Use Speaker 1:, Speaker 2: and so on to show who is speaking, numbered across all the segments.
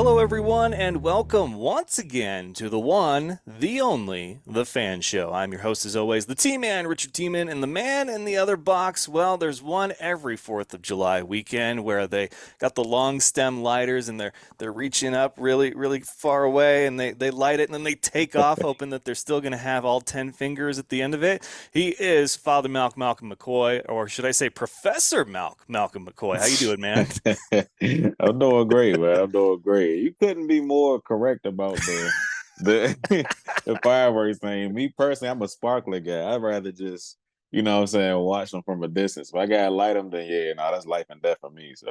Speaker 1: Hello, everyone, and welcome once again to the one, the only, the Fan Show. I'm your host, as always, the T-Man, Richard T-Man, and the man in the other box. Well, there's one every 4th of July weekend where they got the long stem lighters and they're reaching up really, really far away, and they light it and then they take off, hoping that they're still going to have all 10 fingers at the end of it. He is Father Malcolm McCoy, or should I say Professor Malcolm McCoy. How you doing, man?
Speaker 2: I'm doing great, man. I'm doing great. You couldn't be more correct about the the fireworks thing. Me personally, I'm a sparkler guy. I'd rather just, what I'm saying, watch them from a distance. If I gotta light them, then yeah, no, that's life and death for me. So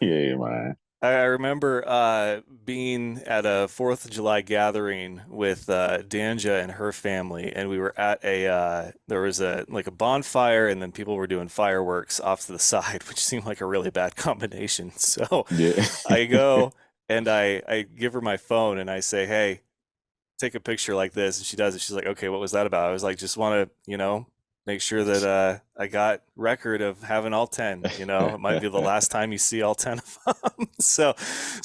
Speaker 2: yeah, man.
Speaker 1: I remember being at a 4th of July gathering with Danja and her family, and we were at there was a bonfire, and then people were doing fireworks off to the side, which seemed like a really bad combination. So
Speaker 2: Yeah.
Speaker 1: I go and I give her my phone and I say, "Hey, take a picture like this," and she does it. She's like, "Okay, what was that about?" I was like, "Just want to, make sure that I got record of having all 10. It might be the last time you see all 10 of them." So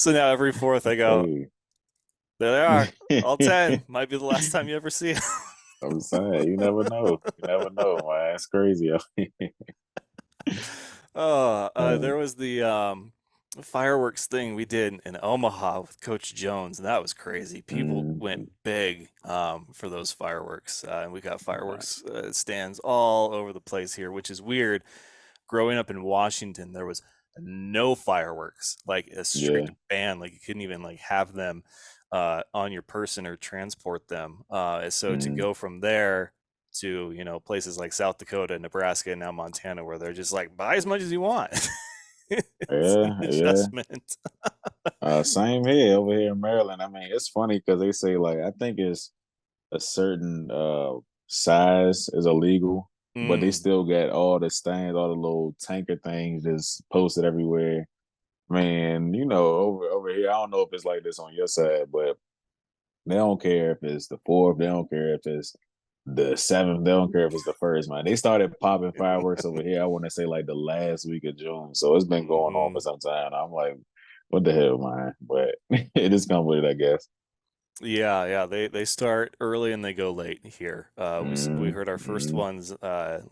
Speaker 1: now every fourth I go,
Speaker 2: Hey.
Speaker 1: "There they are, all 10. Might be the last time you ever see them."
Speaker 2: I'm saying, you never know. You never know, man. It's crazy.
Speaker 1: There
Speaker 2: Uh,
Speaker 1: was the fireworks thing we did in Omaha with Coach Jones, and that was crazy. People went
Speaker 2: mhm.
Speaker 1: big for those fireworks, and we got fireworks stands all over the place here, which is weird. Growing up in Washington, there was no fireworks, like a strict
Speaker 2: Yeah.
Speaker 1: ban. Like you couldn't even like have them on your person or transport them. So to
Speaker 2: Mhm.
Speaker 1: go from there to places like South Dakota, Nebraska, and now Montana, where they're just like buy as much as you want. It's an
Speaker 2: Yeah, yeah.
Speaker 1: adjustment.
Speaker 2: Same here over here in Maryland. I mean, it's funny because they say like I think it's a certain size is illegal, but they
Speaker 1: Mm.
Speaker 2: still got all the stands, all the little tanker things just posted everywhere. Man, over here, I don't know if it's like this on your side, but they don't care if it's the fourth, they don't care if it's the seventh, they don't care if it's the first, man. They started popping fireworks over here, I want to say like the last week of June. So it's been going on for
Speaker 1: Hmm.
Speaker 2: some time. I'm like, what the hell, man? But it is coming with it, I guess.
Speaker 1: Yeah, yeah. They start early and they go late here. We
Speaker 2: Mm,
Speaker 1: heard our first
Speaker 2: mm,
Speaker 1: ones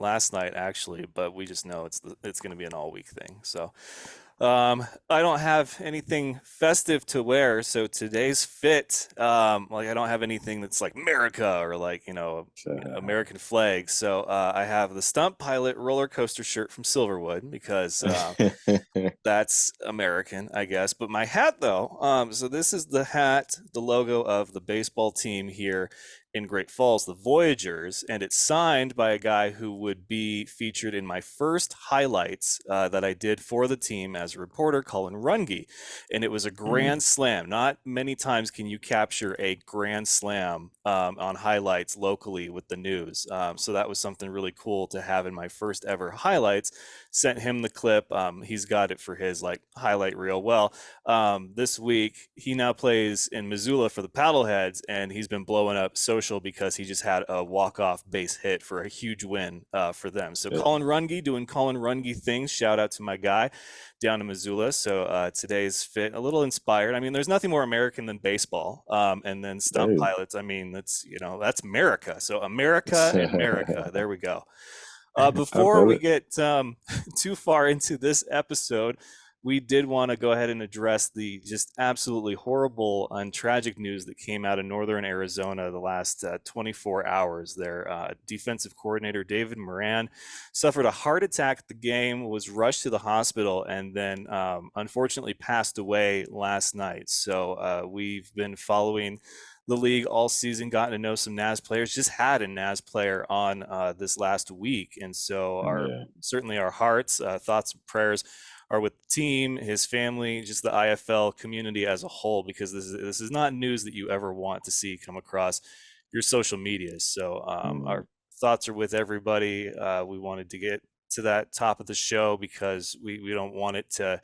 Speaker 1: last night actually, but we just know it's going to be an all week thing. So I don't have anything festive to wear, so today's fit, like I don't have anything that's like America or like, American flag. So I have the Stunt Pilot roller coaster shirt from Silverwood because that's American, I guess. But my hat, though, so this is the hat, the logo of the baseball team here in Great Falls, the Voyagers, and it's signed by a guy who would be featured in my first highlights that I did for the team as a reporter, Colin Runge. And it was a
Speaker 2: Mm,
Speaker 1: grand slam. Not many times can you capture a grand slam on highlights locally with the news. So that was something really cool to have in my first ever highlights. Sent him the clip. He's got it for his like highlight reel. Well, this week he now plays in Missoula for the Paddleheads, and he's been blowing up social because he just had a walk-off base hit for a huge win for them. So
Speaker 2: yeah,
Speaker 1: Colin Runge doing Colin Runge things. Shout out to my guy down in Missoula. So today's fit a little inspired. I mean, there's nothing more American than baseball, and then stunt
Speaker 2: hey.
Speaker 1: pilots. I mean, that's America. So America and America. There we go.
Speaker 2: I
Speaker 1: Before
Speaker 2: feel
Speaker 1: we
Speaker 2: it.
Speaker 1: get too far into this episode, we did want to go ahead and address the just absolutely horrible and tragic news that came out of northern Arizona the last 24 hours. Their defensive coordinator, David Moran, suffered a heart attack at the game, was rushed to the hospital, and then unfortunately passed away last night. So we've been following the league all season, gotten to know some NAS players. Just had a NAS player on this last week, and so our
Speaker 2: Yeah.
Speaker 1: certainly our hearts, thoughts, and prayers are with the team, his family, just the IFL community as a whole, because this is not news that you ever want to see come across your social media. So
Speaker 2: Mm,
Speaker 1: our thoughts are with everybody. We wanted to get to that top of the show because we don't want it to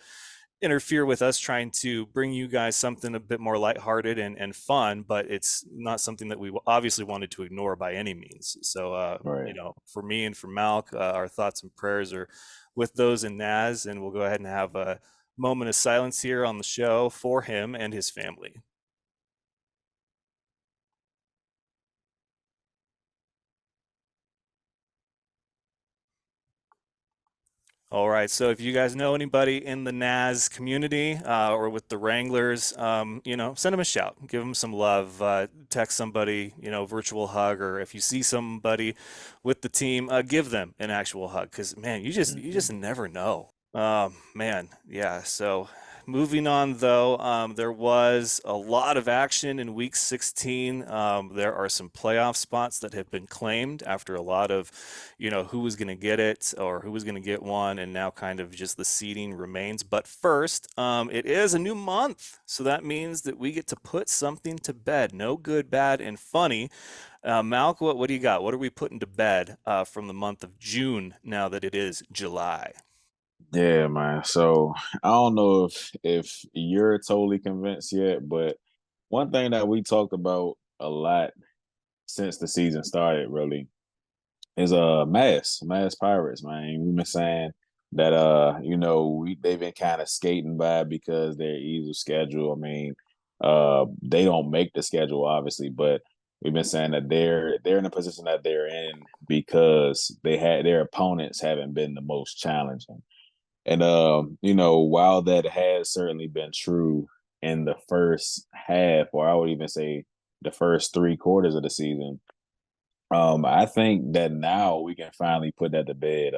Speaker 1: interfere with us trying to bring you guys something a bit more lighthearted and fun, but it's not something that we obviously wanted to ignore by any means. So,
Speaker 2: right.
Speaker 1: for me and for Malc, our thoughts and prayers are with those in NAS, and we'll go ahead and have a moment of silence here on the show for him and his family. All right. So if you guys know anybody in the NAS community or with the Wranglers, send them a shout, give them some love, text somebody, virtual hug, or if you see somebody with the team, give them an actual hug. Because man, you just
Speaker 2: Mhm.
Speaker 1: never know. Man, yeah. So moving on though, there was a lot of action in Week 16. There are some playoff spots that have been claimed after a lot of who was going to get it or who was going to get one, and now kind of just the seeding remains. But first, it is a new month, so that means that we get to put something to bed. No good, bad, and funny. Malc, what do you got? What are we putting to bed from the month of June now that it is July?
Speaker 2: Yeah, man. So I don't know if you're totally convinced yet, but one thing that we talked about a lot since the season started really is mass pirates, man. We've been saying that they've been kind of skating by because they're easy schedule. I mean, they don't make the schedule obviously, but we've been saying that they're in the position that they're in because they had their opponents haven't been the most challenging. And while that has certainly been true in the first half, or I would even say the first three quarters of the season, I think that now we can finally put that to bed.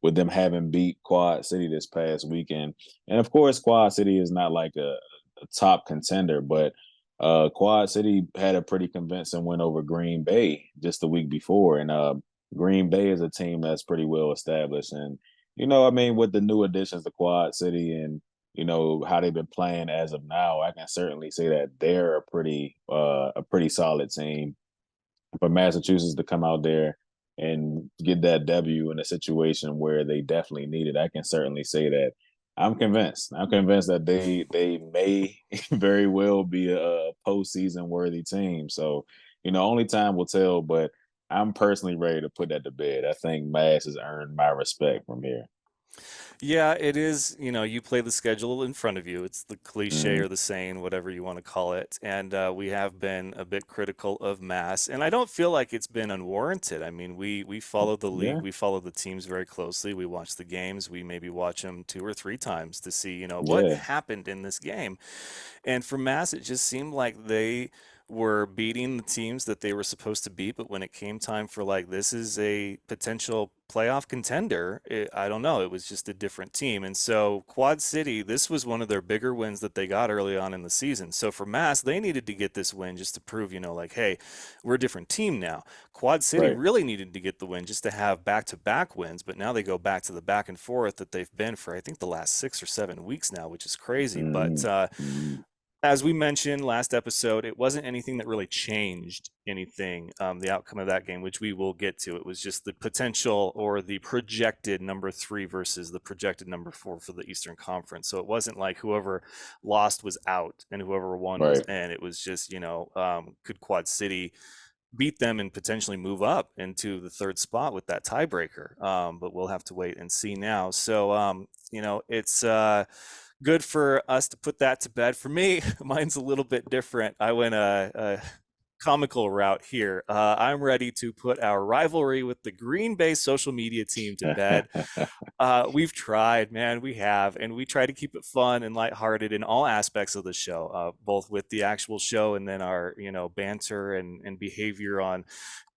Speaker 2: With them having beat Quad City this past weekend, and of course, Quad City is not like a top contender, but Quad City had a pretty convincing win over Green Bay just the week before, and Green Bay is a team that's pretty well established, and I mean, with the new additions to Quad City and how they've been playing as of now, I can certainly say that they're a pretty solid team for Massachusetts to come out there and get that W in a situation where they definitely need it, I can certainly say that I'm convinced. I'm convinced that they may very well be a postseason worthy team. So, only time will tell, but I'm personally ready to put that to bed. I think Mass has earned my respect from here.
Speaker 1: Yeah, it is. You play the schedule in front of you. It's the cliche
Speaker 2: Mhm.
Speaker 1: or the saying, whatever you want to call it. And we have been a bit critical of Mass, and I don't feel like it's been unwarranted. I mean, we follow the league,
Speaker 2: Yeah,
Speaker 1: we follow the teams very closely. We watch the games. We maybe watch them two or three times to see, what
Speaker 2: yeah,
Speaker 1: happened in this game. And for Mass, it just seemed like they were beating the teams that they were supposed to beat. But when it came time for like, this is a potential playoff contender, I don't know. It was just a different team. And so Quad City, this was one of their bigger wins that they got early on in the season. So for Mass, they needed to get this win just to prove, like, hey, we're a different team now. Quad City
Speaker 2: right.
Speaker 1: really needed to get the win just to have back to back wins. But now they go back to the back and forth that they've been for, I think, the last 6 or 7 weeks now, which is crazy. But
Speaker 2: Mhm. Mhm.
Speaker 1: as we mentioned last episode, it wasn't anything that really changed anything, the outcome of that game, which we will get to. It was just the potential or the projected number three versus the projected number four for the Eastern Conference. So it wasn't like whoever lost was out and whoever won was
Speaker 2: Right.
Speaker 1: in. It was just, could Quad City beat them and potentially move up into the third spot with that tiebreaker? But we'll have to wait and see now. So, it's good for us to put that to bed. For me, mine's a little bit different. I went a comical route here. I'm ready to put our rivalry with the Green Bay social media team to bed. We've tried, man, we have, and we try to keep it fun and lighthearted in all aspects of the show, both with the actual show and then our, banter and behavior on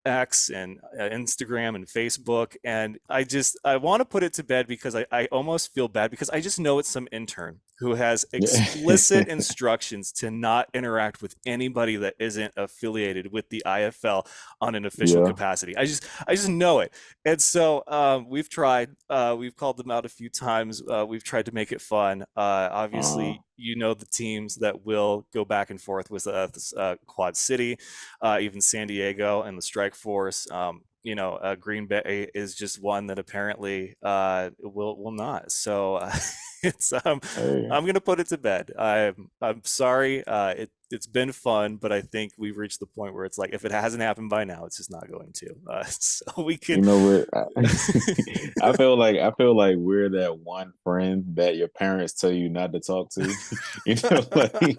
Speaker 1: X and Instagram and Facebook. And I want to put it to bed because I almost feel bad because I just know it's some intern who has
Speaker 2: Yeah.
Speaker 1: explicit instructions to not interact with anybody that isn't affiliated with the IFL on an official
Speaker 2: Yeah.
Speaker 1: capacity. I just know it. And so we've tried. We've called them out a few times. We've tried to make it fun.
Speaker 2: Uh-huh.
Speaker 1: Obviously, the teams that will go back and forth with Quad City, even San Diego and the Strike Force. Green Bay is just one that apparently will not. So it's
Speaker 2: Hey.
Speaker 1: I'm gonna put it to bed. I'm sorry. it's been fun, but I think we've reached the point where it's like if it hasn't happened by now, it's just not going to. So we can.
Speaker 2: You know what? I feel like we're that one friend that your parents tell you not to talk to. Like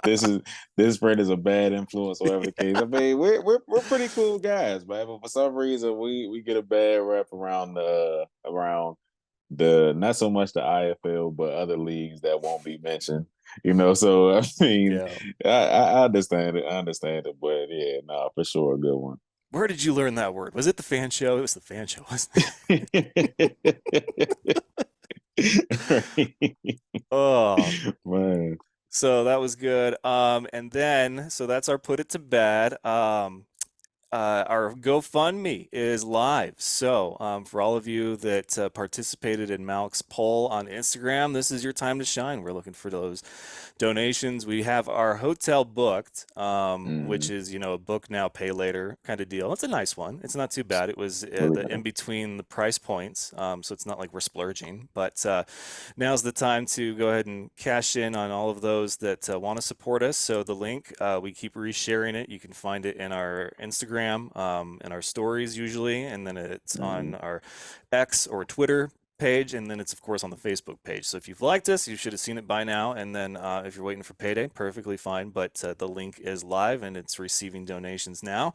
Speaker 2: this is this friend is a bad influence, or whatever the case. I mean, we're pretty cool guys, man. But for some reason, we get a bad rap around the not so much the IFL, but other leagues that won't be mentioned. So I mean,
Speaker 1: Yeah.
Speaker 2: I understand it. I understand it, but yeah, no, for sure, a good one.
Speaker 1: Where did you learn that word? Was it the fan show? It was the fan show, wasn't it?
Speaker 2: Right.
Speaker 1: Oh,
Speaker 2: Man.
Speaker 1: so that was good. And then so that's our put it to bed. Our GoFundMe is live. So, for all of you that participated in Malc's poll on Instagram, this is your time to shine. We're looking for those donations. We have our hotel booked, which
Speaker 2: Mhm.
Speaker 1: is, a book now, pay later kind of deal. It's a nice one. It's not too bad. It was
Speaker 2: Oh
Speaker 1: the
Speaker 2: yeah.
Speaker 1: in between the price points, so it's not like we're splurging. But now's the time to go ahead and cash in on all of those that want to support us. So the link, we keep resharing it. You can find it in our Instagram, in our stories usually, and then it's on
Speaker 2: Mhm.
Speaker 1: our X or Twitter page, and then it's of course on the Facebook page. So if you've liked us, you should have seen it by now. And then if you're waiting for payday, perfectly fine. But the link is live and it's receiving donations now.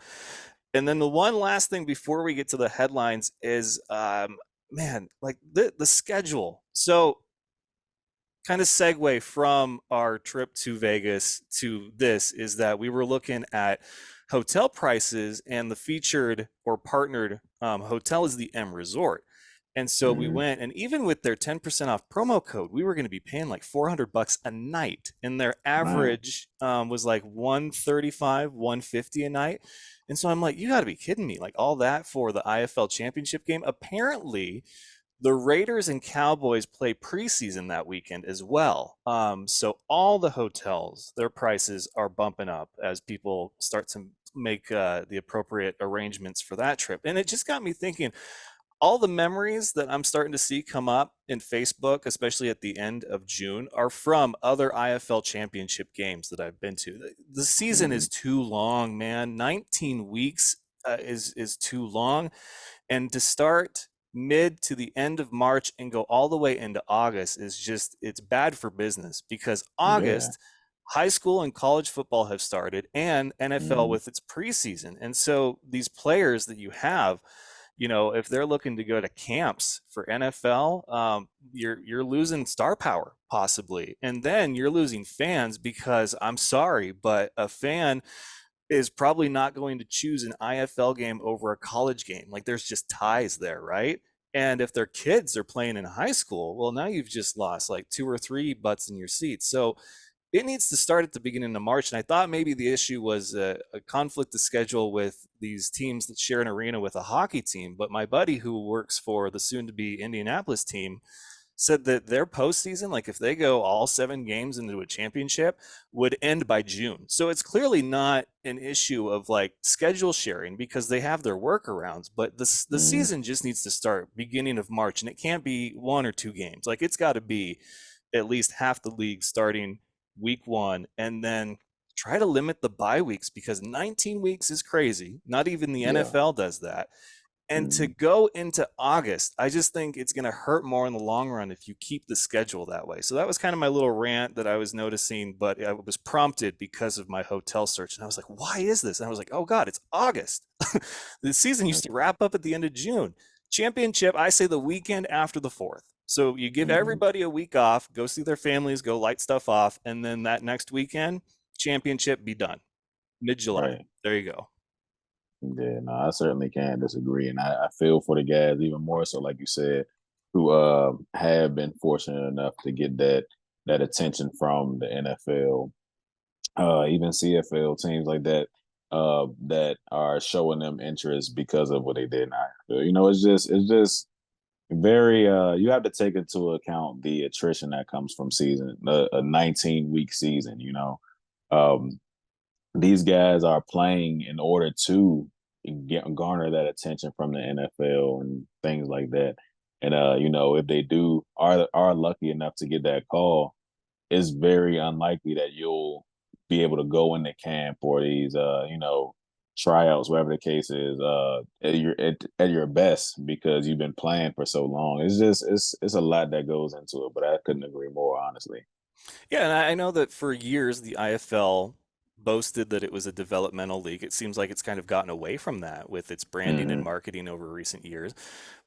Speaker 1: And then the one last thing before we get to the headlines is, man, like the schedule. So kind of segue from our trip to Vegas to this is that we were looking at hotel prices, and the featured or partnered hotel is the M Resort. And so we
Speaker 2: Mhm.
Speaker 1: went, and even with their 10% off promo code, we were going to be paying like $400 a night. And their
Speaker 2: Man.
Speaker 1: average was like 135, 150 a night. And so I'm like, you got to be kidding me. Like all that for the IFL championship game. Apparently, the Raiders and Cowboys play preseason that weekend as well. So all the hotels, their prices are bumping up as people start to make the appropriate arrangements for that trip. And it just got me thinking, all the memories that I'm starting to see come up in Facebook, especially at the end of June, are from other IFL championship games that I've been to. The season is
Speaker 2: Mhm.
Speaker 1: too long, man. 19 weeks is too long, and to start mid to the end of March and go all the way into August is just, it's bad for business because
Speaker 2: Yeah.
Speaker 1: August, high school and college football have started and NFL
Speaker 2: Mhm.
Speaker 1: with its preseason. And so these players that you have, if they're looking to go to camps for NFL, you're losing star power possibly, and then you're losing fans because I'm sorry, but a fan is probably not going to choose an IFL game over a college game. Like there's just ties there, right? And if their kids are playing in high school, well, now you've just lost like two or three butts in your seats. So it needs to start at the beginning of March. And I thought maybe the issue was a conflict of schedule with these teams that share an arena with a hockey team. But my buddy who works for the soon to be Indianapolis team said that their postseason, like if they go all 7 games into a championship, would end by June. So it's clearly not an issue of like schedule sharing because they have their workarounds. But the
Speaker 2: Mhm.
Speaker 1: season just needs to start beginning of March, and it can't be 1 or 2 games. Like it's got to be at least half the league starting week one, and then try to limit the bye weeks because 19 weeks is crazy. Not even the
Speaker 2: Yeah.
Speaker 1: NFL does that. And to
Speaker 2: Mhm.
Speaker 1: go into August, I just think it's going to hurt more in the long run if you keep the schedule that way. So that was kind of my little rant that I was noticing, but I was prompted because of my hotel search. And I was like, why is this? And I was like, oh God, it's August. The season used to wrap up at the end of June. Championship, I say the weekend after the 4th. So you give
Speaker 2: Mhm.
Speaker 1: everybody a week off, go see their families, go light stuff off, and then that next weekend, championship be done. Mid July.
Speaker 2: Right.
Speaker 1: There you go.
Speaker 2: Yeah, no, I certainly can't disagree, and I feel for the guys even more so, like you said, who have been fortunate enough to get that attention from the NFL, even CFL teams like that, that are showing them interest because of what they did in IFL. It's just very. You have to take into account the attrition that comes from season a 19-week season. Um, these guys are playing in order to garner that attention from the NFL and things like that. And if they do are lucky enough to get that call, it's very unlikely that you'll be able to go into camp or these tryouts, whatever the case is, at your best because you've been playing for so long. It's a lot that goes into it, but I couldn't agree more, honestly.
Speaker 1: Yeah, and I know that for years the IFL boasted that it was a developmental league. It seems like it's kind of gotten away from that with its branding and
Speaker 2: Hmm.
Speaker 1: marketing over recent years.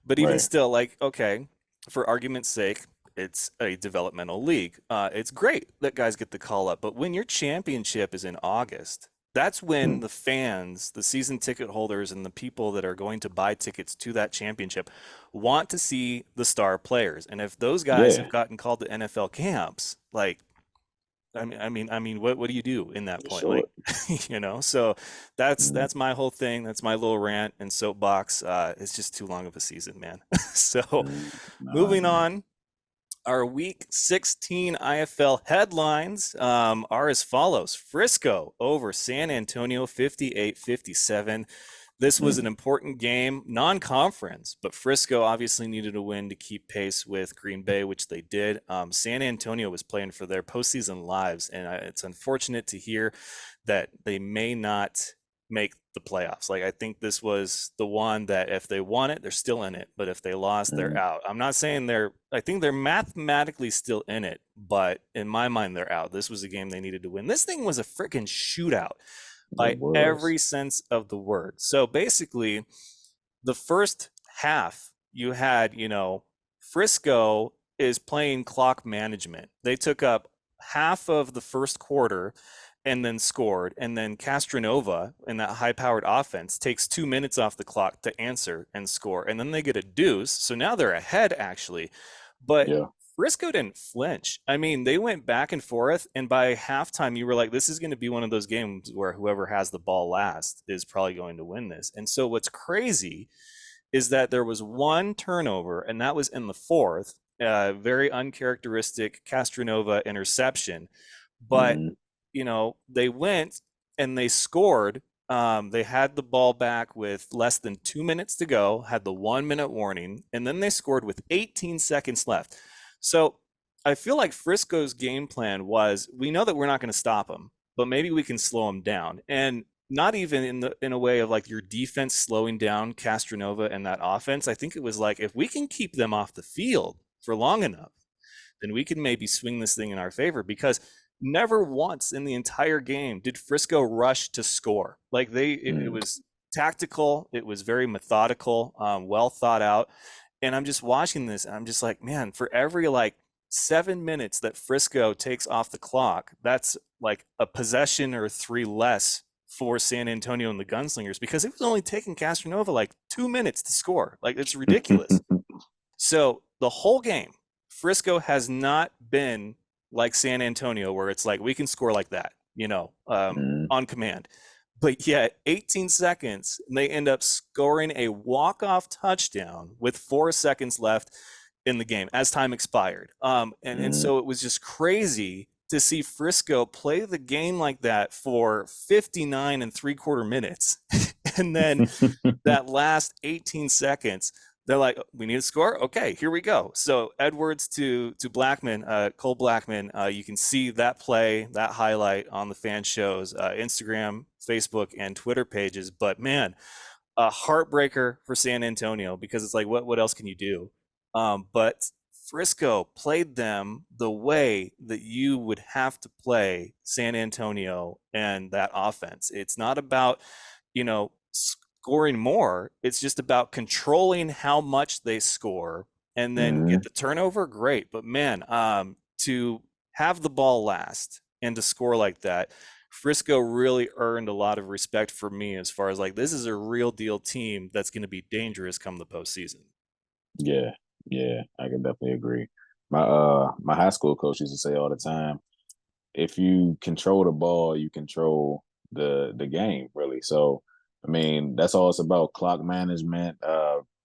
Speaker 1: But even
Speaker 2: Right.
Speaker 1: still, like, okay, for argument's sake, it's a developmental league. It's great that guys get the call up, but when your championship is in August, that's when
Speaker 2: Mm.
Speaker 1: the fans, the season ticket holders, and the people that are going to buy tickets to that championship want to see the star players. And if those guys have
Speaker 2: Yeah,
Speaker 1: gotten called to NFL camps, like, what do you do in that
Speaker 2: for
Speaker 1: point? Like,
Speaker 2: sure.
Speaker 1: so that's
Speaker 2: Mm.
Speaker 1: that's my whole thing. That's my little rant and soapbox. It's just too long of a season, man. So
Speaker 2: Mm. No, I
Speaker 1: moving
Speaker 2: agree.
Speaker 1: on, our Week 16 IFL headlines are as follows: Frisco over San Antonio, 58-57. This was an
Speaker 2: Mm.
Speaker 1: important game, non-conference, but Frisco obviously needed a win to keep pace with Green Bay, which they did. San Antonio was playing for their postseason lives, and it's unfortunate to hear that they may not make the playoffs. Like, I think this was the one that if they won it, they're still in it, but if they lost, they're
Speaker 2: Mm.
Speaker 1: out. I'm not saying I think they're mathematically still in it, but in my mind, they're out. This was a game they needed to win. This thing was a freaking shootout
Speaker 2: It
Speaker 1: by
Speaker 2: was.
Speaker 1: every sense of the word. So basically, the first half, you had, Frisco is playing clock management. They took up half of the first quarter and then scored. And then Castronova in that high powered offense takes 2 minutes off the clock to answer and score. And then they get a deuce. So now they're ahead, actually. But
Speaker 2: Yeah.
Speaker 1: Frisco didn't flinch. I mean, they went back and forth, and by halftime, you were like, this is going to be one of those games where whoever has the ball last is probably going to win this. And so, what's crazy is that there was one turnover, and that was in the fourth, very uncharacteristic Castronova interception. But
Speaker 2: Mm.
Speaker 1: they went and they scored. They had the ball back with less than 2 minutes to go, had the 1 minute warning, and then they scored with 18 seconds left. So I feel like Frisco's game plan was, we know that we're not going to stop them, but maybe we can slow them down. And not even in a way of like your defense slowing down Castronova and that offense. I think it was like, if we can keep them off the field for long enough, then we can maybe swing this thing in our favor, because never once in the entire game did Frisco rush to score. Like, it
Speaker 2: Mm.
Speaker 1: was tactical, it was very methodical, well thought out. And I'm just watching this, and I'm just like, man, for every like 7 minutes that Frisco takes off the clock, that's like a possession or three less for San Antonio and the Gunslingers, because it was only taking Castronova like 2 minutes to score. Like, it's ridiculous. So the whole game, Frisco has not been like San Antonio, where it's like we can score like that,
Speaker 2: Mm.
Speaker 1: on command. But yet, 18 seconds, and they end up scoring a walk-off touchdown with 4 seconds left in the game as time expired. And
Speaker 2: Mm.
Speaker 1: so it was just crazy to see Frisco play the game like that for 59 and three-quarter minutes. And then that last 18 seconds, they're like, we need a score. Okay, here we go. So Edwards to Blackman, Cole Blackman. You can see that play, that highlight on the fan shows, Instagram, Facebook, and Twitter pages. But man, a heartbreaker for San Antonio, because it's like, what else can you do? But Frisco played them the way that you would have to play San Antonio and that offense. It's not about, scoring more. It's just about controlling how much they score and then get
Speaker 2: Mm.
Speaker 1: the turnover. Great. But man, to have the ball last and to score like that, Frisco really earned a lot of respect for me, as far as like, this is a real deal team that's going to be dangerous come the postseason.
Speaker 2: Yeah, yeah, I can definitely agree. My high school coach used to say all the time, if you control the ball, you control the game, really. So I mean, that's all it's about, clock management,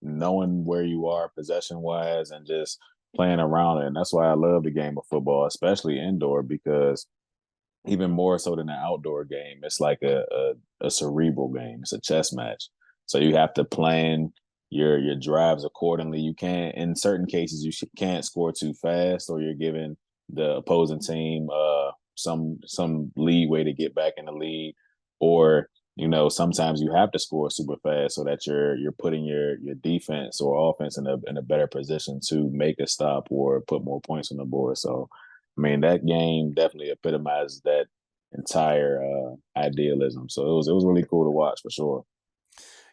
Speaker 2: knowing where you are possession wise and just playing around it. And that's why I love the game of football, especially indoor, because even more so than an outdoor game. It's like a cerebral game. It's a chess match. So you have to plan your drives accordingly. You can't, in certain cases, can't score too fast, or you're giving the opposing team some leeway to get back in the league, or sometimes you have to score super fast so that you're putting your defense or offense in a better position to make a stop or put more points on the board. So, I mean, that game definitely epitomizes that entire idealism. So it was really cool to watch for sure.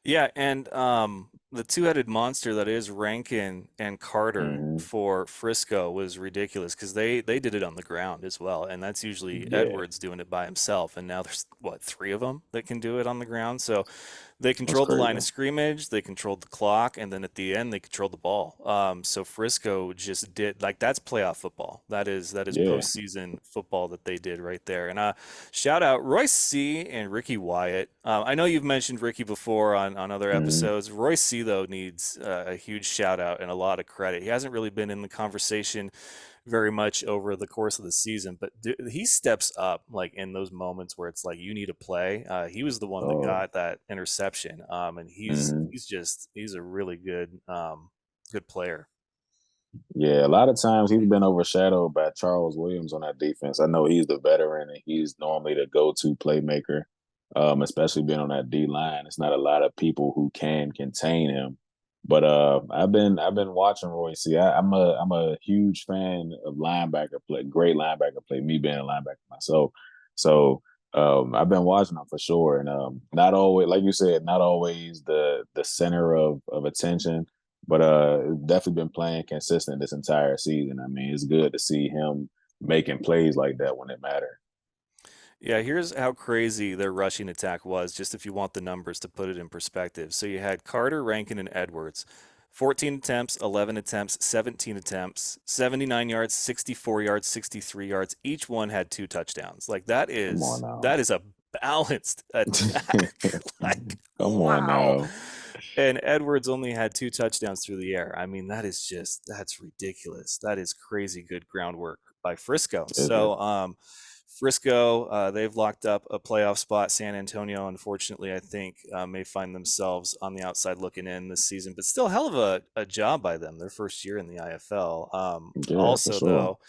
Speaker 1: Yeah, and the two-headed monster that is Rankin and Carter
Speaker 2: Hmm.
Speaker 1: for Frisco was ridiculous because they did it on the ground as well, and that's usually
Speaker 2: Yeah,
Speaker 1: Edwards doing it by himself, and now there's what, three of them that can do it on the ground. So they
Speaker 2: that's
Speaker 1: controlled the line
Speaker 2: crazy.
Speaker 1: of scrimmage, they controlled the clock, and then at the end they controlled the ball. So Frisco just did like that's playoff football. That is
Speaker 2: Yeah.
Speaker 1: postseason football that they did right there. And shout out Royce C and Ricky Wyatt. I know you've mentioned Ricky before on other
Speaker 2: Hmm.
Speaker 1: episodes. Royce C though needs a huge shout out and a lot of credit. He hasn't really been in the conversation very much over the course of the season, but he steps up like in those moments where it's like you need to play. He was the one that
Speaker 2: Oh.
Speaker 1: got that interception, and
Speaker 2: Hmm.
Speaker 1: he's a really good player.
Speaker 2: Yeah, a lot of times he's been overshadowed by Charles Williams on that defense. I know he's the veteran and he's normally the go-to playmaker, especially being on that D line. It's not a lot of people who can contain him. But I've been watching Royce. I'm a huge fan of linebacker play, great linebacker play. Me being a linebacker myself, so I've been watching him for sure. And not always, like you said, not always the center of attention, but definitely been playing consistent this entire season. I mean, it's good to see him making plays like that when it matters.
Speaker 1: Yeah, here's how crazy their rushing attack was, just if you want the numbers to put it in perspective. So you had Carter, Rankin, and Edwards. 14 attempts, 11 attempts, 17 attempts, 79 yards, 64 yards, 63 yards. Each one had two touchdowns. Like that
Speaker 2: Come on
Speaker 1: is
Speaker 2: now.
Speaker 1: that is a balanced attack. Like
Speaker 2: Come on
Speaker 1: wow.
Speaker 2: now.
Speaker 1: And Edwards only had two touchdowns through the air. I mean, that's ridiculous. That is crazy good groundwork by Frisco.
Speaker 2: Is it?
Speaker 1: So, Frisco, they've locked up a playoff spot. San Antonio, unfortunately, I think may find themselves on the outside looking in this season, but still, hell of a job by them. Their first year in the IFL.
Speaker 2: Yeah, for
Speaker 1: Also,
Speaker 2: sure.
Speaker 1: though,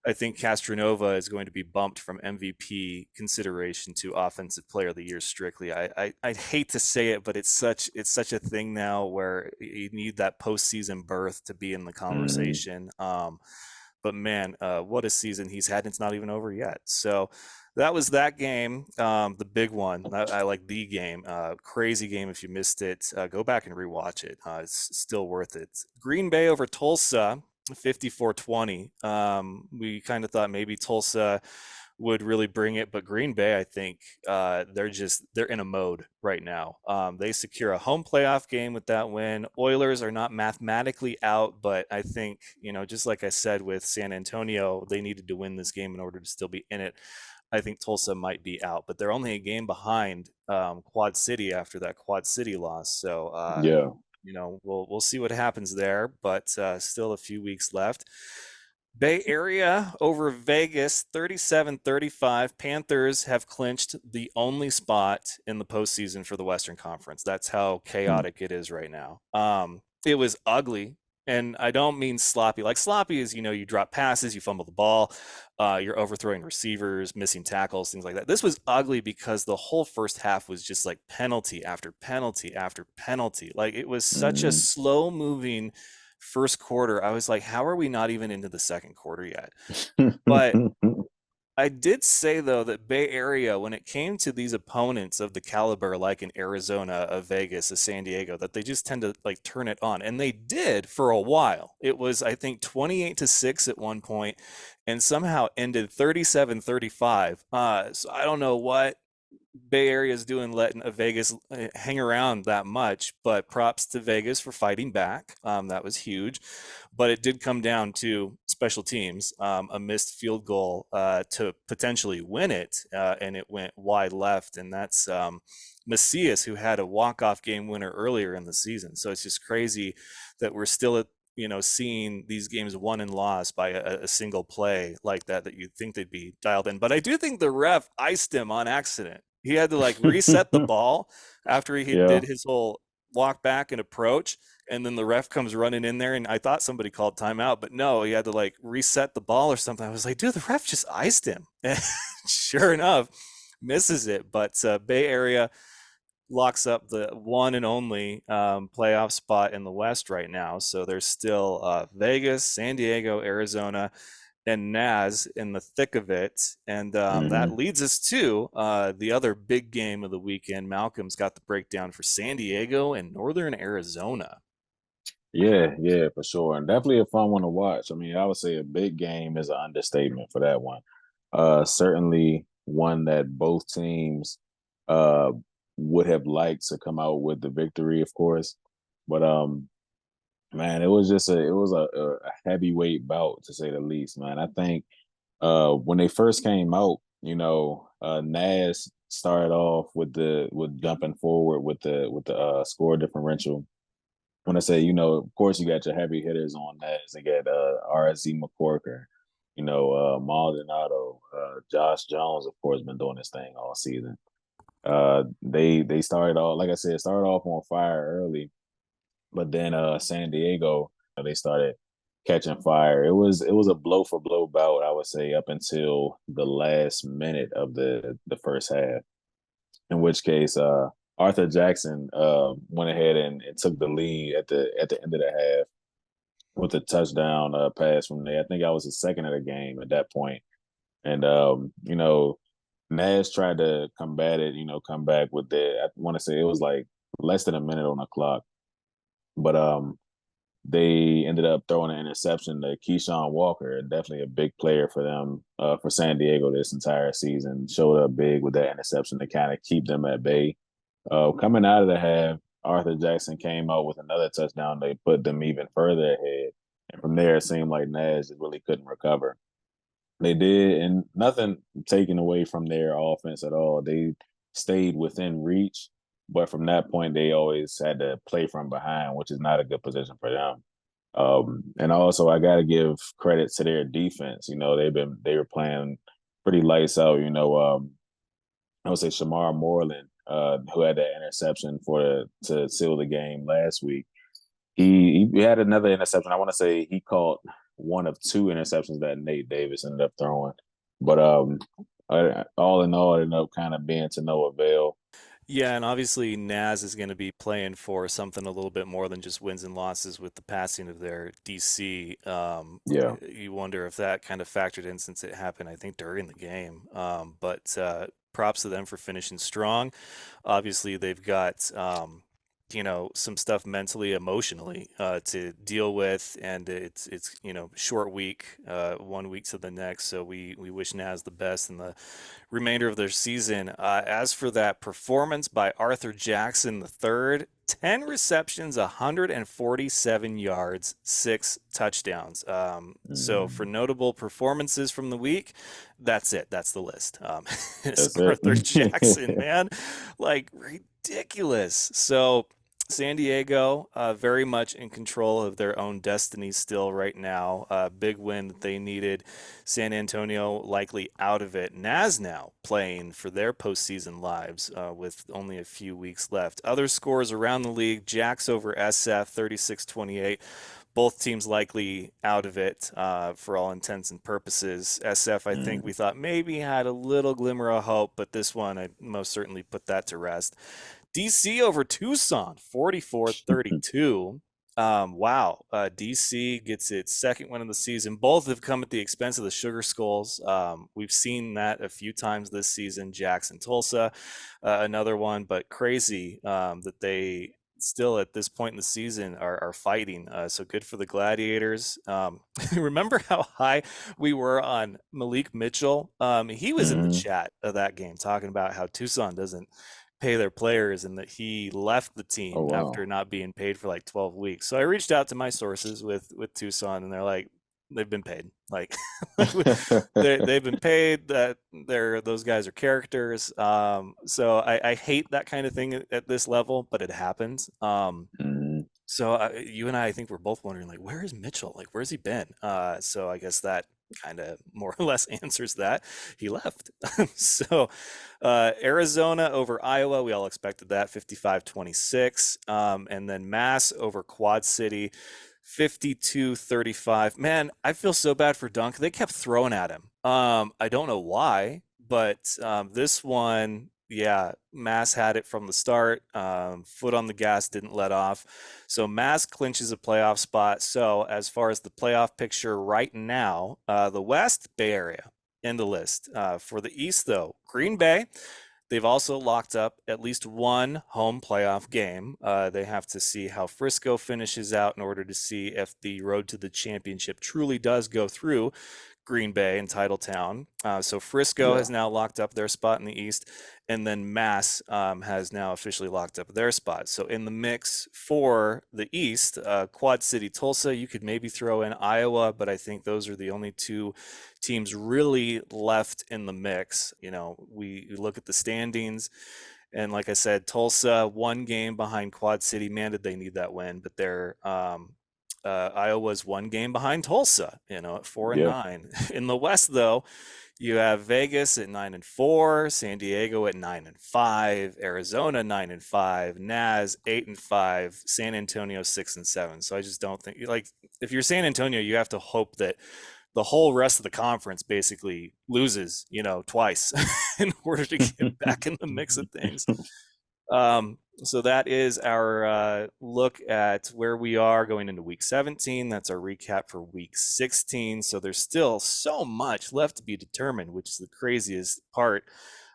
Speaker 1: I think Castronova is going to be bumped from MVP consideration to Offensive Player of the Year strictly. I hate to say it, but it's such a thing now where you need that postseason berth to be in the
Speaker 2: Hmm.
Speaker 1: conversation. But man, what a season he's had! And it's not even over yet. So that was that game, the big one. I like the game. Crazy game. If you missed it, go back and rewatch it. It's still worth it. Green Bay over Tulsa, 54-20. We kind of thought maybe Tulsa would really bring it, but Green Bay, I think they're in a mode right now. They secure a home playoff game with that win. Oilers are not mathematically out, but I think just like I said with San Antonio, they needed to win this game in order to still be in it. I think Tulsa might be out, but they're only a game behind Quad City after that Quad City loss. So
Speaker 2: Yeah.
Speaker 1: we'll see what happens there, but still a few weeks left. Bay Area over Vegas, 37-35. Panthers have clinched the only spot in the postseason for the Western Conference. That's how
Speaker 2: Hmm.
Speaker 1: chaotic it is right now. It was ugly, and I don't mean sloppy. Like sloppy is, you drop passes, you fumble the ball, you're overthrowing receivers, missing tackles, things like that. This was ugly because the whole first half was just like penalty after penalty after penalty. Like it was such a
Speaker 2: Hmm.
Speaker 1: slow moving first quarter. I was like, how are we not even into the second quarter yet? But I did say though that Bay Area, when it came to these opponents of the caliber like in Arizona, of Vegas, of San Diego, that they just tend to like turn it on. And they did for a while. It was, I think, 28-6 at one point and somehow ended 37-35. So I don't know what Bay Area is doing letting Vegas hang around that much, but props to Vegas for fighting back. That was huge, but it did come down to special teams, a missed field goal to potentially win it, and it went wide left, and that's Macias, who had a walk-off game winner earlier in the season. So it's just crazy that we're still at seeing these games won and lost by a single play like that you'd think they'd be dialed in. But I do think the ref iced him on accident. He had to like reset the ball after he
Speaker 2: Yeah.
Speaker 1: did his whole walk back and approach, and then the ref comes running in there, and I thought somebody called timeout, but no, he had to like reset the ball or something. I was like, dude, the ref just iced him. And sure enough, misses it. But Bay Area locks up the one and only playoff spot in the West right now. So there's still Vegas, San Diego, Arizona, and Naz in the thick of it. And that
Speaker 2: Hmm.
Speaker 1: leads us to the other big game of the weekend. Malcolm's got the breakdown for San Diego and Northern Arizona.
Speaker 2: Yeah, yeah, for sure. And definitely a fun one to watch. I mean, I would say a big game is an understatement for that one. Certainly one that both teams uh would have liked to come out with the victory, of course. But man, it was a heavyweight bout to say the least, man. I think when they first came out, Nas started off with jumping forward with the score differential. When I say, of course, you got your heavy hitters on that. They got RSC McCorker, Maldonado, Josh Jones, of course, been doing this thing all season. They started off, like I said, started off on fire early, but then San Diego, they started catching fire. It was a blow for blow bout, I would say, up until the last minute of the first half. In which case, Arthur Jackson went ahead and took the lead at the end of the half with a touchdown pass from there. I think I was the second of the game at that point. And Nash tried to combat it, come back with that. I want to say it was like less than a minute on the clock, but they ended up throwing an interception to Keyshawn Walker, definitely a big player for them for San Diego this entire season. Showed up big with that interception to kind of keep them at bay. Coming out of the half, Arthur Jackson came out with another touchdown. They put them even further ahead. And from there, it seemed like Nash really couldn't recover. They did, and nothing taken away from their offense at all. They stayed within reach, but from that point, they always had to play from behind, which is not a good position for them. And also, I got to give credit to their defense. They were playing pretty lights out. I would say Shamar Moreland, who had that interception to seal the game last week. He had another interception. I want to say he caught one of two interceptions that Nate Davis ended up throwing. But all in all, it ended up kind of being to no avail.
Speaker 1: Yeah, and obviously Naz is going to be playing for something a little bit more than just wins and losses with the passing of their DC.
Speaker 2: Yeah.
Speaker 1: You wonder if that kind of factored in since it happened, I think, during the game. But props to them for finishing strong. Obviously, they've got some stuff mentally, emotionally to deal with, and it's short week, 1 week to the next. So we wish Naz the best in the remainder of their season. As for that performance by Arthur Jackson III, 10 receptions, 147 yards, 6 touchdowns. So for
Speaker 2: Mhm.
Speaker 1: notable performances from the week, that's it. That's the list. It's
Speaker 2: That's it.
Speaker 1: Arthur Jackson, man, like ridiculous. So San Diego, very much in control of their own destiny still right now. Big win that they needed. San Antonio likely out of it. Naz now playing for their postseason lives with only a few weeks left. Other scores around the league: Jacks over SF, 36-28. Both teams likely out of it for all intents and purposes. SF, I think we
Speaker 2: Mhm.
Speaker 1: thought maybe had a little glimmer of hope, but this one, I most certainly put that to rest. DC over Tucson, 44-32. Wow. DC gets its second win of the season. Both have come at the expense of the Sugar Skulls. We've seen that a few times this season. Jackson, Tulsa, another one, but crazy that they still at this point in the season are fighting. So good for the Gladiators. Remember how high we were on Malik Mitchell? He was in the
Speaker 2: Mhm.
Speaker 1: chat of that game talking about how Tucson doesn't pay their players and that he left the
Speaker 2: Oh
Speaker 1: team after
Speaker 2: wow.
Speaker 1: not being paid for like 12 weeks. So I reached out to my sources with Tucson and they're like they've been paid. Like they've been paid that they're those guys are characters. So I hate that kind of thing at this level, but it happens. So you and I think we're both wondering like where is Mitchell? Like where's he been? So I guess that kind of more or less answers that. He left. So Arizona over Iowa, we all expected that, 55-26. And then Mass over Quad City, 52-35. Man, I feel so bad for Dunk. They kept throwing at him. I don't know why, but this one, yeah, Mass had it from the start. Foot on the gas, didn't let off. So Mass clinches a playoff spot. So as far as the playoff picture right now, the West, Bay Area in the list. For the East, though, Green Bay. They've also locked up at least one home playoff game. They have to see how Frisco finishes out in order to see if the road to the championship truly does go through Green Bay and Titletown. So Frisco
Speaker 2: Yeah,
Speaker 1: has now locked up their spot in the East, and then Mass has now officially locked up their spot. So in the mix for the East, Quad City, Tulsa, you could maybe throw in Iowa, but I think those are the only two teams really left in the mix. We look at the standings, and like I said, Tulsa one game behind Quad City. Man, did they need that win? But they're Iowa's one game behind Tulsa, at four and
Speaker 2: yeah.
Speaker 1: nine. In the West, though, you have Vegas at 9-4, San Diego at 9-5, Arizona 9-5, Naz 8-5, San Antonio 6-7. So I just don't think, like, if you're San Antonio, you have to hope that the whole rest of the conference basically loses, twice in order to get back in the mix of things. So that is our look at where we are going into week 17. That's our recap for week 16. So there's still so much left to be determined, which is the craziest part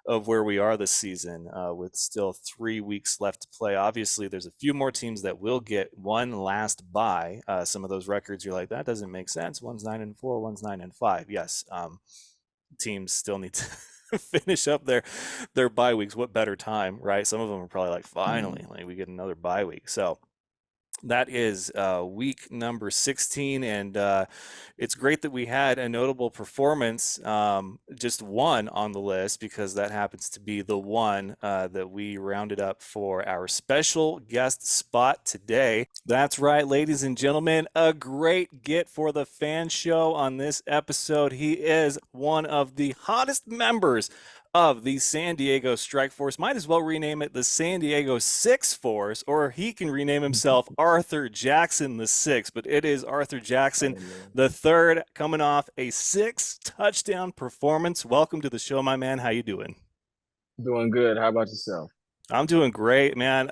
Speaker 1: of where we are this season, with still 3 weeks left to play. Obviously, there's a few more teams that will get one last bye. Some of those records, you're like, that doesn't make sense. One's 9-4, one's 9-5. Yes, teams still need to finish up their bye weeks. What better time, right? Some of them are probably like, finally, like we get another bye week. So that is week number 16, and it's great that we had a notable performance, just one on the list, because that happens to be the one that we rounded up for our special guest spot today. That's right, ladies and gentlemen, a great get for the Fan Show on this episode. He is one of the hottest members of the San Diego Strike Force. Might as well rename it the San Diego Six Force, or he can rename himself Arthur Jackson the Sixth. But it is Arthur Jackson
Speaker 2: Hey, man.
Speaker 1: the Third, coming off a 6 touchdown performance. Welcome to the show, my man. How you doing?
Speaker 3: Doing good. How about yourself?
Speaker 1: I'm doing great, man.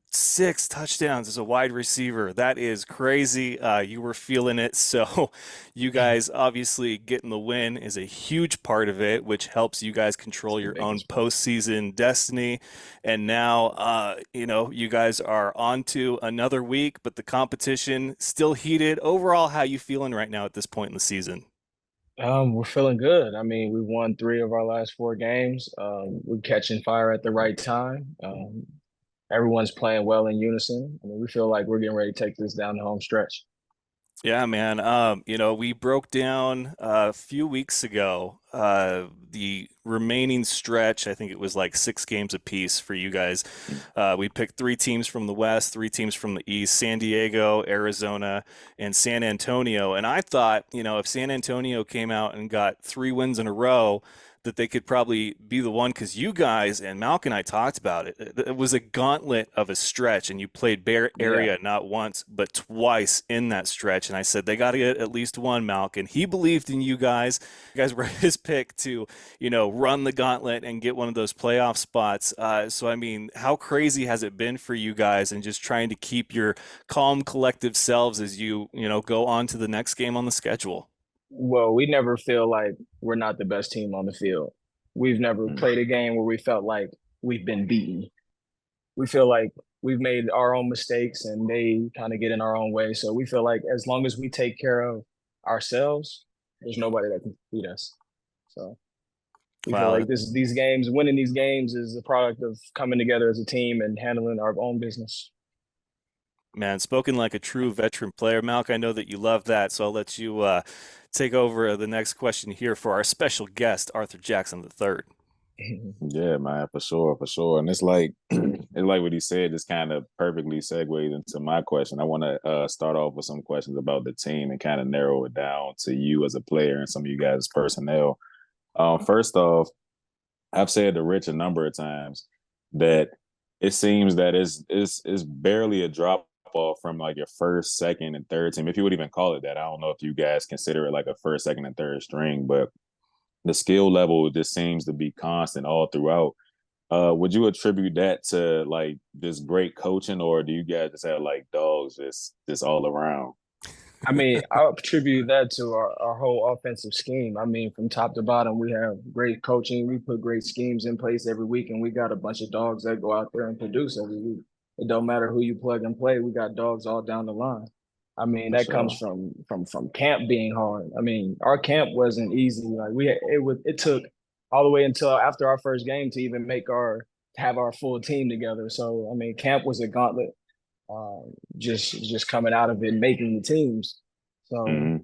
Speaker 1: 6 touchdowns as a wide receiver. That is crazy. You were feeling it. So, you guys obviously getting the win is a huge part of it, which helps you guys
Speaker 3: It's
Speaker 1: control
Speaker 3: the
Speaker 1: your own
Speaker 3: biggest part.
Speaker 1: postseason destiny. And now, you guys are on to another week, but the competition still heated. Overall, how you feeling right now at this point in the season?
Speaker 3: We're feeling good. I mean, we won three of our last four games. We're catching fire at the right time. Everyone's playing well in unison. I mean, we feel like we're getting ready to take this down the home stretch.
Speaker 1: Yeah, man. We broke down a few weeks ago the remaining stretch. I think it was like 6 games apiece for you guys. We picked 3 teams from the West, 3 teams from the East: San Diego, Arizona, and San Antonio. And I thought, if San Antonio came out and got 3 wins in a row, that they could probably be the one, because you guys and Malc and I talked about it. It was a gauntlet of a stretch, and you played Bay
Speaker 3: Yeah.
Speaker 1: Area not once but twice in that stretch. And I said they got to get at least one, Malc, and he believed in you guys. You guys were his pick to, run the gauntlet and get one of those playoff spots. So I mean, how crazy has it been for you guys, and just trying to keep your calm, collective selves as you go on to the next game on the schedule?
Speaker 3: Well, we never feel like we're not the best team on the field. We've never
Speaker 2: Mm.
Speaker 3: played a game where we felt like we've been beaten. We feel like we've made our own mistakes and they kind of get in our own way. So we feel like as long as we take care of ourselves, there's nobody that can beat us. So we feel
Speaker 1: Wow,
Speaker 3: like these games, winning these games is a product of coming together as a team and handling our own business.
Speaker 1: man, spoken like a true veteran player. Malc, I know that you love that, so I'll let you, take over the next question here for our special guest, Arthur Jackson III.
Speaker 2: Yeah, man, for sure, for sure. And it's like it's like what he said, just kind of perfectly segues into my question. I want to start off with some questions about the team and kind of narrow it down to you as a player and some of you guys' personnel. First off, I've said to Rich a number of times that it seems that it's barely a drop off from like your first, second, and third team, if you would even call it that. I don't know if you guys consider it like a first, second, and third string, but the skill level just seems to be constant all throughout. Would you attribute that to like this great coaching, or do you guys just have like dogs just all around?
Speaker 3: I mean, I attribute that to our whole offensive scheme. I mean, from top to bottom, we have great coaching. We put great schemes in place every week, and we got a bunch of dogs that go out there and produce every week. It don't matter who you plug and play. We got dogs all down the line. I mean,
Speaker 2: For
Speaker 3: that comes
Speaker 2: sure.
Speaker 3: from camp being hard. I mean, our camp wasn't easy. Like it took all the way until after our first game to even make our have our full team together. So I mean, camp was a gauntlet just coming out of it, making the teams. So
Speaker 2: Hmm.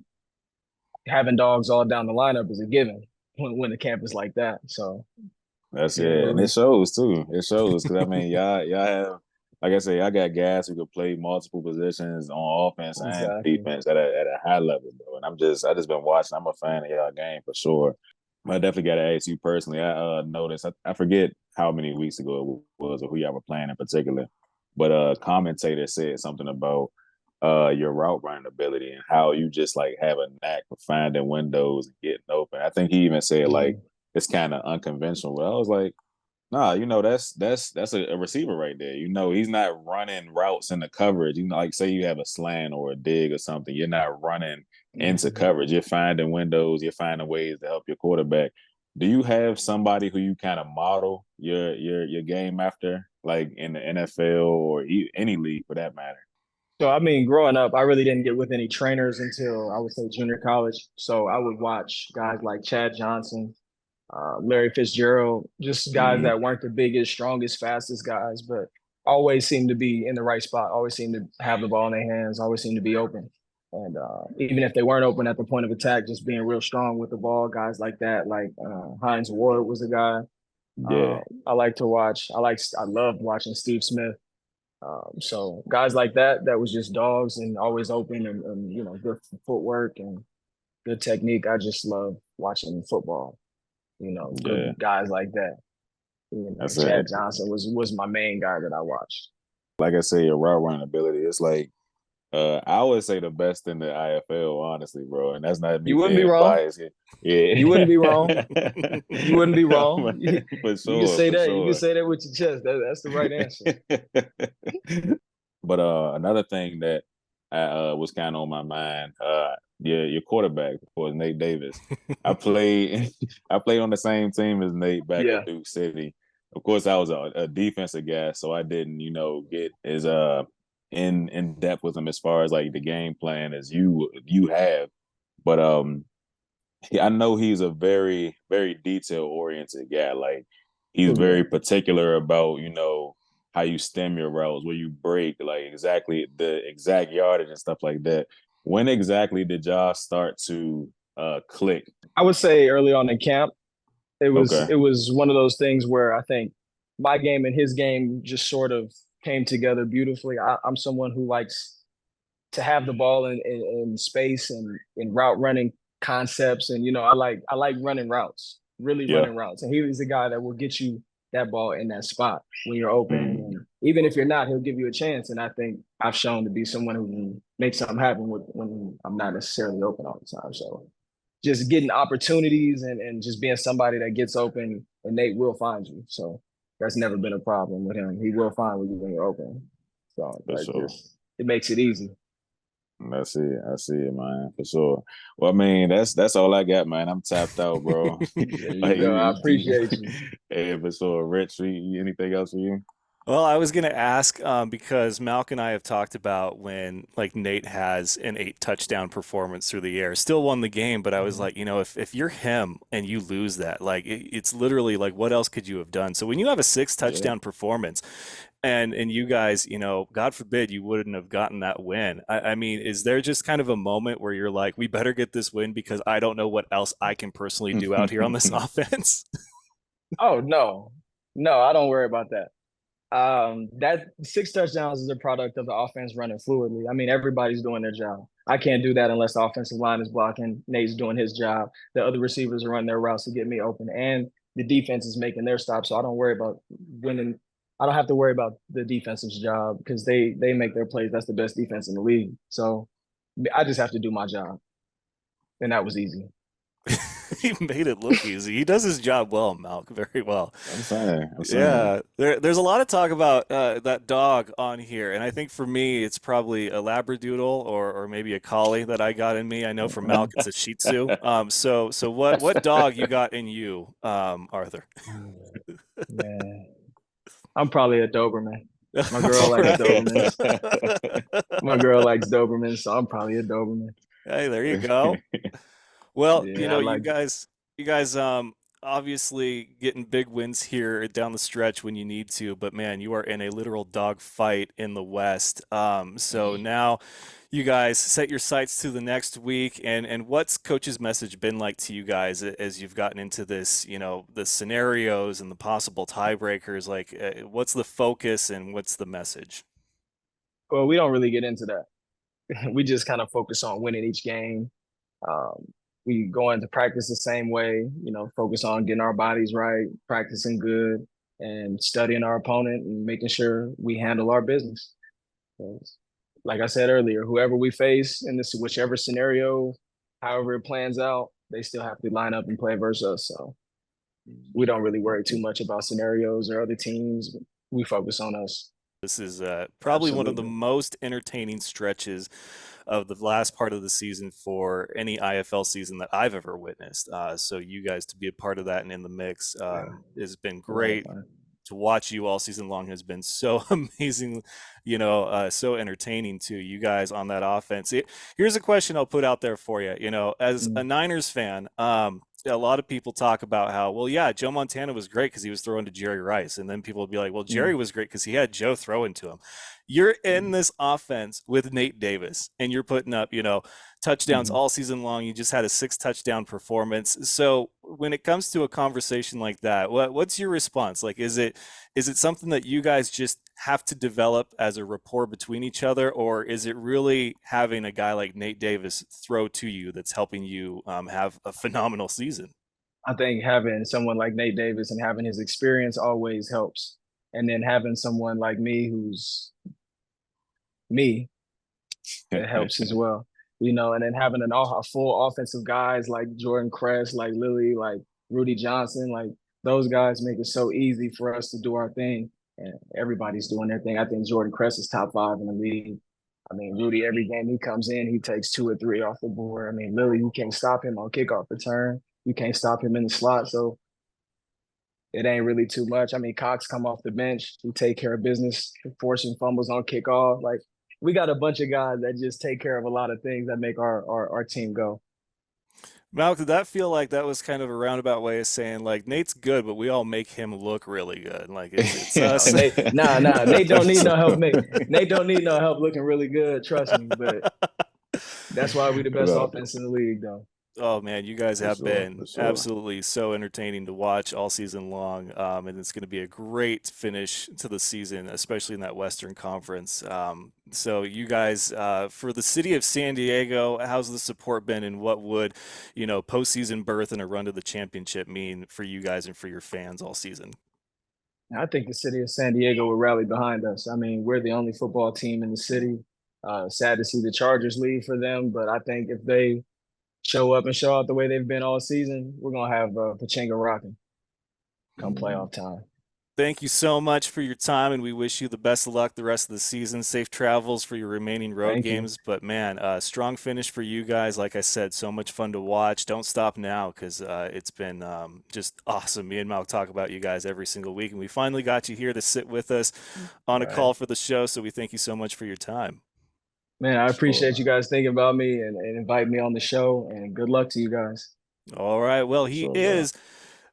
Speaker 3: having dogs all down the lineup is a given when the camp is like that. So
Speaker 2: That's
Speaker 3: yeah,
Speaker 2: it,
Speaker 3: it
Speaker 2: and it
Speaker 3: was
Speaker 2: shows too. It shows because I mean, y'all have, like I say, I got guys who could play multiple positions on offense and
Speaker 3: exactly.
Speaker 2: defense at a high level, bro. And I just been watching. I'm a fan of y'all game for sure. I definitely got to ask you personally. I noticed. I forget how many weeks ago it was or who y'all were playing in particular, but a commentator said something about your route running ability and how you just like have a knack for finding windows and getting open. I think he even said like
Speaker 3: Mhm.
Speaker 2: it's kind of unconventional. But I was like, nah, that's a receiver right there. You know, he's not running routes in the coverage. You know, like say you have a slant or a dig or something, you're not running into
Speaker 3: Mhm.
Speaker 2: coverage. You're finding windows. You're finding ways to help your quarterback. Do you have somebody who you kind of model your game after, like in the NFL or any league for that matter?
Speaker 3: So I mean, growing up, I really didn't get with any trainers until I would say junior college. So I would watch guys like Chad Johnson, Larry Fitzgerald, just guys
Speaker 2: Mm-hmm.
Speaker 3: that weren't the biggest, strongest, fastest guys, but always seemed to be in the right spot, always seemed to have the ball in their hands, always seemed to be open. And even if they weren't open at the point of attack, just being real strong with the ball, guys like that, like Heinz Ward was a guy uh,
Speaker 2: Yeah,
Speaker 3: I like to watch. I loved watching Steve Smith. So guys like that, that was just dogs and always open and good footwork and good technique. I just love watching football. Good
Speaker 2: yeah,
Speaker 3: guys like that.
Speaker 2: that's
Speaker 3: Chad
Speaker 2: it.
Speaker 3: Johnson was my main guy that I watched.
Speaker 2: Like I say, your route running ability. It's like I would say the best in the IFL, honestly, bro. And that's not me
Speaker 3: You wouldn't be
Speaker 2: being
Speaker 3: wrong.
Speaker 2: biased here. Yeah,
Speaker 3: You wouldn't be wrong. You wouldn't be
Speaker 2: no,
Speaker 3: wrong.
Speaker 2: man, for
Speaker 3: You can
Speaker 2: sure,
Speaker 3: say
Speaker 2: for
Speaker 3: that. You can
Speaker 2: sure.
Speaker 3: say that with your chest. That's the right answer.
Speaker 2: But another thing that was kind of on my mind, your quarterback, of course, Nate Davis. I played I played on the same team as Nate back
Speaker 3: Yeah.
Speaker 2: at Duke City. Of course, I was a defensive guy, so I didn't, get as in depth with him as far as like the game plan as you have. But I know he's a very, very detail oriented guy. Like he's
Speaker 3: Oh yeah.
Speaker 2: very particular about, how you stem your routes, where you break, like exactly the exact yardage and stuff like that. When exactly did y'all start to click?
Speaker 3: I would say early on in camp, it was
Speaker 2: Okay.
Speaker 3: it was one of those things where I think my game and his game just sort of came together beautifully. I'm someone who likes to have the ball in space and in route running concepts, and I like running routes, really
Speaker 2: Yeah.
Speaker 3: running routes. And he was the guy that will get you that ball in that spot when you're open,
Speaker 2: Mm,
Speaker 3: and even if you're not, he'll give you a chance. And I think I've shown to be someone who can make something happen when I'm not necessarily open all the time. So just getting opportunities and just being somebody that gets open and Nate will find you. So that's never been a problem with him. He will find you when you're open. So
Speaker 2: for
Speaker 3: that
Speaker 2: sure.
Speaker 3: just it makes it easy.
Speaker 2: That's it. I see it, man, for sure. Well, I mean, that's all I got, man. I'm tapped out, bro.
Speaker 3: There you
Speaker 2: Like
Speaker 3: go. I appreciate you.
Speaker 2: hey, for sure. Rich, anything else for you?
Speaker 1: Well, I was going to ask because Malc and I have talked about when like Nate has an 8 touchdown performance through the air, still won the game, but I was
Speaker 3: Mhm.
Speaker 1: like, if you're him and you lose that, like it's literally like what else could you have done? So when you have a six
Speaker 2: Yeah.
Speaker 1: touchdown performance and you guys, God forbid you wouldn't have gotten that win. I mean, is there just kind of a moment where you're like, we better get this win because I don't know what else I can personally do out here on this offense?
Speaker 3: Oh no, I don't worry about that. That six touchdowns is a product of the offense running fluidly. I mean, everybody's doing their job. I can't do that unless the offensive line is blocking. Nate's doing his job. The other receivers are running their routes to get me open, and the defense is making their stops. So I don't worry about winning. I don't have to worry about the defensive's job because they make their plays. That's the best defense in the league. So I just have to do my job, and that was easy.
Speaker 1: He made it look easy. He does his job well, Malc, very well.
Speaker 2: I'm saying.
Speaker 1: Yeah, there's a lot of talk about that dog on here, and I think for me, it's probably a Labradoodle or maybe a Collie that I got in me. I know for Malc, it's a Shih Tzu. So what dog you got in you, Arthur?
Speaker 3: Man, I'm probably a Doberman. My girl
Speaker 1: All
Speaker 3: likes
Speaker 1: right.
Speaker 3: Dobermans. My girl likes Dobermans, so I'm probably a Doberman.
Speaker 1: Hey, there you go. Well,
Speaker 3: Yeah, I like.
Speaker 1: you guys, obviously getting big wins here down the stretch when you need to, but man, you are in a literal dog fight in the West. So now you guys set your sights to the next week, and what's coach's message been like to you guys as you've gotten into this, the scenarios and the possible tiebreakers? Like, what's the focus and what's the message?
Speaker 3: Well, we don't really get into that. We just kind of focus on winning each game. Um, we go into practice the same way, focus on getting our bodies right, practicing good, and studying our opponent and making sure we handle our business. 'Cause like I said earlier, whoever we face in this whichever scenario, however it plans out, they still have to line up and play versus us. So we don't really worry too much about scenarios or other teams. We focus on us.
Speaker 1: This is probably one of the
Speaker 3: Absolutely.
Speaker 1: most entertaining stretches of the last part of the season for any IFL season that I've ever witnessed. So you guys to be a part of that and in the mix
Speaker 3: Yeah,
Speaker 1: has been
Speaker 3: a lot of
Speaker 1: great.
Speaker 3: fun.
Speaker 1: To watch you all season long has been so amazing, so entertaining too. You guys on that offense. Here's a question I'll put out there for you. As a
Speaker 3: Mm,
Speaker 1: Niners fan, a lot of people talk about how, well, yeah, Joe Montana was great because he was throwing to Jerry Rice, and then people would be like, well, Jerry
Speaker 3: mm,
Speaker 1: was great because he had Joe throwing to him. You're in
Speaker 3: mm,
Speaker 1: this offense with Nate Davis, and you're putting up, touchdowns
Speaker 3: mm.
Speaker 1: all season long. You just had a 6 touchdown performance. So when it comes to a conversation like that, what's your response? Like, is it something that you guys just have to develop as a rapport between each other, or is it really having a guy like Nate Davis throw to you that's helping you have a phenomenal season?
Speaker 3: I think having someone like Nate Davis and having his experience always helps. And then having someone like me who's me, it helps as well. And then having a full offensive guys like Jordan Cress, like Lilly, like Rudy Johnson, like those guys make it so easy for us to do our thing. And everybody's doing their thing. I think Jordan Cress is top five in the league. I mean, Rudy, every game he comes in, he takes two or three off the board. I mean, Lilly, you can't stop him on kickoff return. You can't stop him in the slot. So it ain't really too much. I mean, Cox come off the bench, he take care of business, forcing fumbles on kickoff. Like we got a bunch of guys that just take care of a lot of things that make our team go.
Speaker 1: Malcolm, did that feel like that was kind of a roundabout way of saying like Nate's good, but we all make him look really good? Like it's
Speaker 3: No,
Speaker 1: us.
Speaker 3: nah. Nate don't need no help. Nate don't need no help looking really good. Trust me. But that's why we the best
Speaker 2: No,
Speaker 3: offense in the league, though.
Speaker 1: Oh man, you guys
Speaker 2: for
Speaker 1: have
Speaker 2: sure,
Speaker 1: been
Speaker 2: for sure.
Speaker 1: absolutely so entertaining to watch all season long, and it's going to be a great finish to the season, especially in that Western Conference. So you guys, for the city of San Diego, how's the support been, and what would, postseason berth and a run to the championship mean for you guys and for your fans all season?
Speaker 3: I think the city of San Diego will rally behind us. I mean, we're the only football team in the city. Sad to see the Chargers leave for them, but I think if they show up and show out the way they've been all season, we're gonna have Pachanga rocking come
Speaker 2: Mm.
Speaker 3: playoff time.
Speaker 1: Thank you so much for your time, and we wish you the best of luck the rest of the season. Safe travels for your remaining road
Speaker 3: Thank you.
Speaker 1: games. But man, strong finish for you guys. Like I said, so much fun to watch. Don't stop now because it's been just awesome. Me and Mal talk about you guys every single week, and we finally got you here to sit with us on a
Speaker 3: Right.
Speaker 1: call for the show. So we thank you so much for your time.
Speaker 3: Man, I appreciate you
Speaker 2: Sure.
Speaker 3: guys thinking about me and invite me on the show and good luck to you guys.
Speaker 1: All right. Well,
Speaker 2: For
Speaker 1: he
Speaker 2: sure, bro.
Speaker 1: is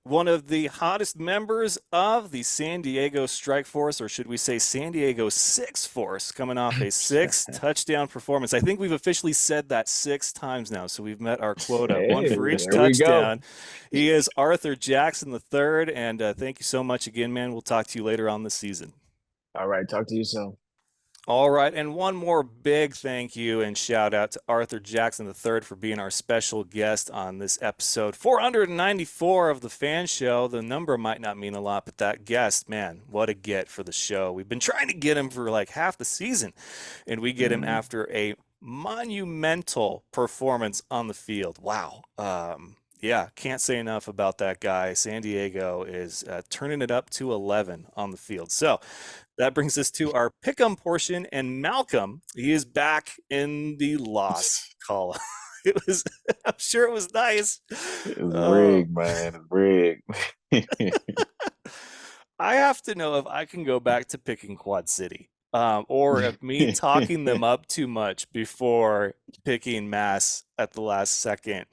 Speaker 1: one of the hottest members of the San Diego Strike Force, or should we say San Diego Six Force, coming off a six touchdown performance. I think we've officially said that 6 times now, so we've met our quota, one
Speaker 3: Hey,
Speaker 1: for each
Speaker 3: there we go.
Speaker 1: touchdown. He is Arthur Jackson the third, and thank you so much again, man. We'll talk to you later on this season.
Speaker 3: All right, talk to you soon.
Speaker 1: All right, and one more big thank you and shout out to Arthur Jackson III for being our special guest on this episode 494 of the Fan Show. The number might not mean a lot, but that guest, man, what a get for the show. We've been trying to get him for like half the season, and we get him
Speaker 2: Mhm.
Speaker 1: after a monumental performance on the field. Wow. Yeah, can't say enough about that guy. San Diego is turning it up to 11 on the field. So, that brings us to our pick'em portion, and Malcolm, he is back in the loss column. It was, I'm sure it was nice.
Speaker 2: It's
Speaker 1: Uh,
Speaker 2: rigged, man. It's rigged.
Speaker 1: I have to know if I can go back to picking Quad City, or if me talking them up too much before picking Mass at the last second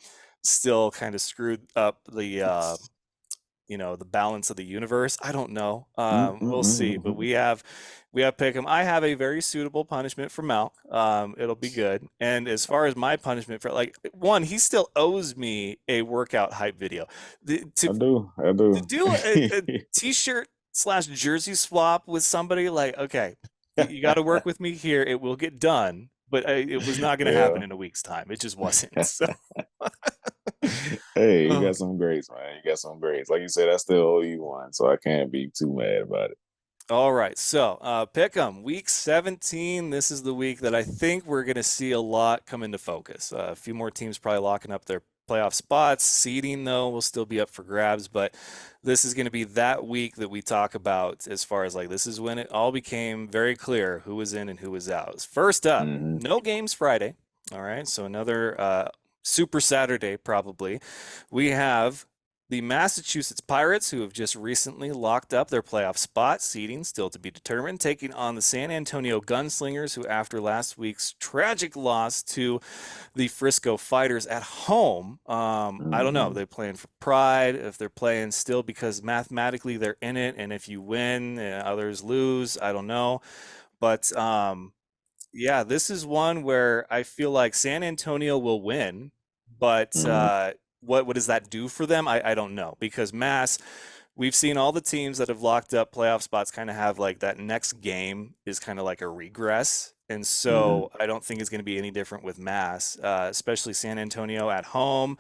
Speaker 1: still kind of screwed up the balance of the universe. I don't know. We'll see. But
Speaker 2: Mm-mm-mm-mm.
Speaker 1: we have pick 'em. I have a very suitable punishment for Mal. It'll be good. And as far as my punishment for like one, he still owes me a workout hype video. The,
Speaker 2: I
Speaker 1: to
Speaker 2: do. I
Speaker 1: to
Speaker 2: do.
Speaker 1: do a t-shirt slash jersey swap with somebody like, okay, you got to work with me here. It will get done. But it was not going to happen
Speaker 2: Yeah.
Speaker 1: in a week's time. It just wasn't. So,
Speaker 2: Hey, you got
Speaker 1: oh.
Speaker 2: some grades, man. You got some grades. Like you said, I still owe you one, so I can't be too mad about it.
Speaker 1: All right, so pick 'em. Week 17. This is the week that I think we're going to see a lot come into focus. A few more teams probably locking up their playoff spots. Seeding, though, will still be up for grabs, but this is going to be that week that we talk about as far as like this is when it all became very clear who was in and who was out. First up,
Speaker 2: Hmm.
Speaker 1: no games Friday. All right, so another Super Saturday probably. We have the Massachusetts Pirates, who have just recently locked up their playoff spot, seeding still to be determined, taking on the San Antonio Gunslingers, who, after last week's tragic loss to the Frisco Fighters at home, I don't know.
Speaker 2: Hmm.
Speaker 1: They're playing for pride, if they're playing still because mathematically they're in it, and if you win, others lose. I don't know. But yeah, this is one where I feel like San Antonio will win, but
Speaker 2: Hmm.
Speaker 1: what does that do for them? I don't know because Mass, we've seen all the teams that have locked up playoff spots kind of have like that next game is kind of like a regress. And
Speaker 2: Hmm.
Speaker 1: so I don't think it's going to be any different with Mass, especially San Antonio at home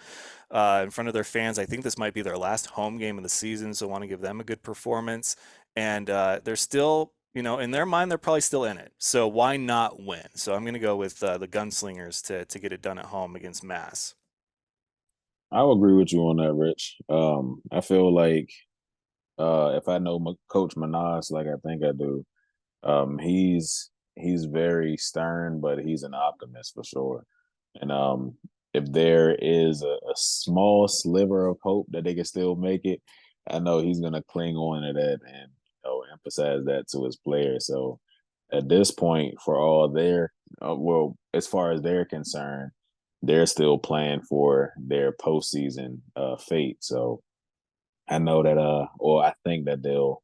Speaker 1: in front of their fans. I think this might be their last home game of the season, so I want to give them a good performance. And they're still, in their mind, they're probably still in it. So why not win? So I'm going to go with the Gunslingers to get it done at home against Mass.
Speaker 2: I will agree with you on that, Rich. I feel like if I know Coach Manas, like I think I do, he's very stern, but he's an optimist for sure. And if there is a small sliver of hope that they can still make it, I know he's gonna cling on to that and emphasize that to his players. So at this point, for all their well, as far as they're concerned, they're still playing for their postseason fate. So I know that or I think that they'll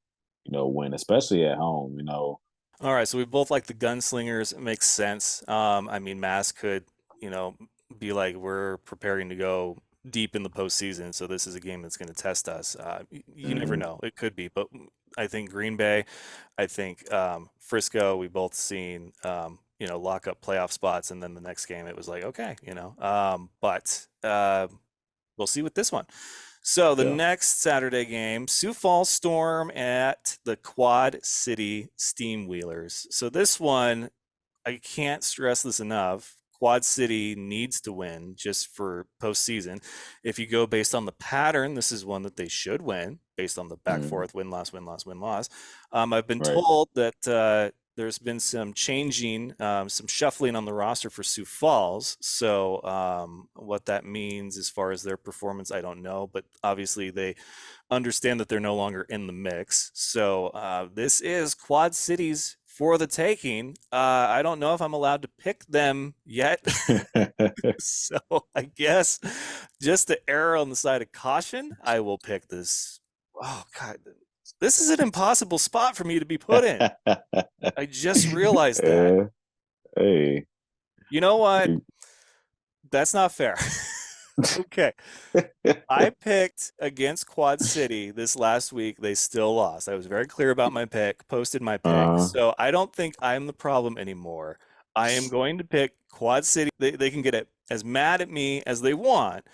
Speaker 2: win, especially at home.
Speaker 1: All right, so we both like the Gunslingers. It makes sense. I mean, Mass could, you know, be like, we're preparing to go deep in the postseason, so this is a game that's going to test us. You never
Speaker 2: Mhm.
Speaker 1: know; it could be, but I think Green Bay, I think Frisco, we both seen, lock up playoff spots, and then the next game it was like, okay, but we'll see with this one. So the
Speaker 2: Yeah.
Speaker 1: next Saturday game, Sioux Falls Storm at the Quad City Steamwheelers. So this one, I can't stress this enough. Quad City needs to win just for postseason. If you go based on the pattern, this is one that they should win based on the back
Speaker 2: Mhm.
Speaker 1: forth win loss win loss win loss. I've been
Speaker 2: Right.
Speaker 1: told that there's been some changing, some shuffling on the roster for Sioux Falls. So what that means as far as their performance, I don't know. But obviously they understand that they're no longer in the mix. So this is Quad Cities for the taking. I don't know if I'm allowed to pick them yet. So I guess just to err on the side of caution, I will pick this. Oh God, this is an impossible spot for me to be put in. I just realized that.
Speaker 2: Yeah, hey.
Speaker 1: You know what? That's not fair. Okay. I picked against Quad City this last week. They still lost. I was very clear about my pick, posted my pick.
Speaker 2: uh,
Speaker 1: So I don't think I'm the problem anymore. I am going to pick Quad City. They can get it as mad at me as they want,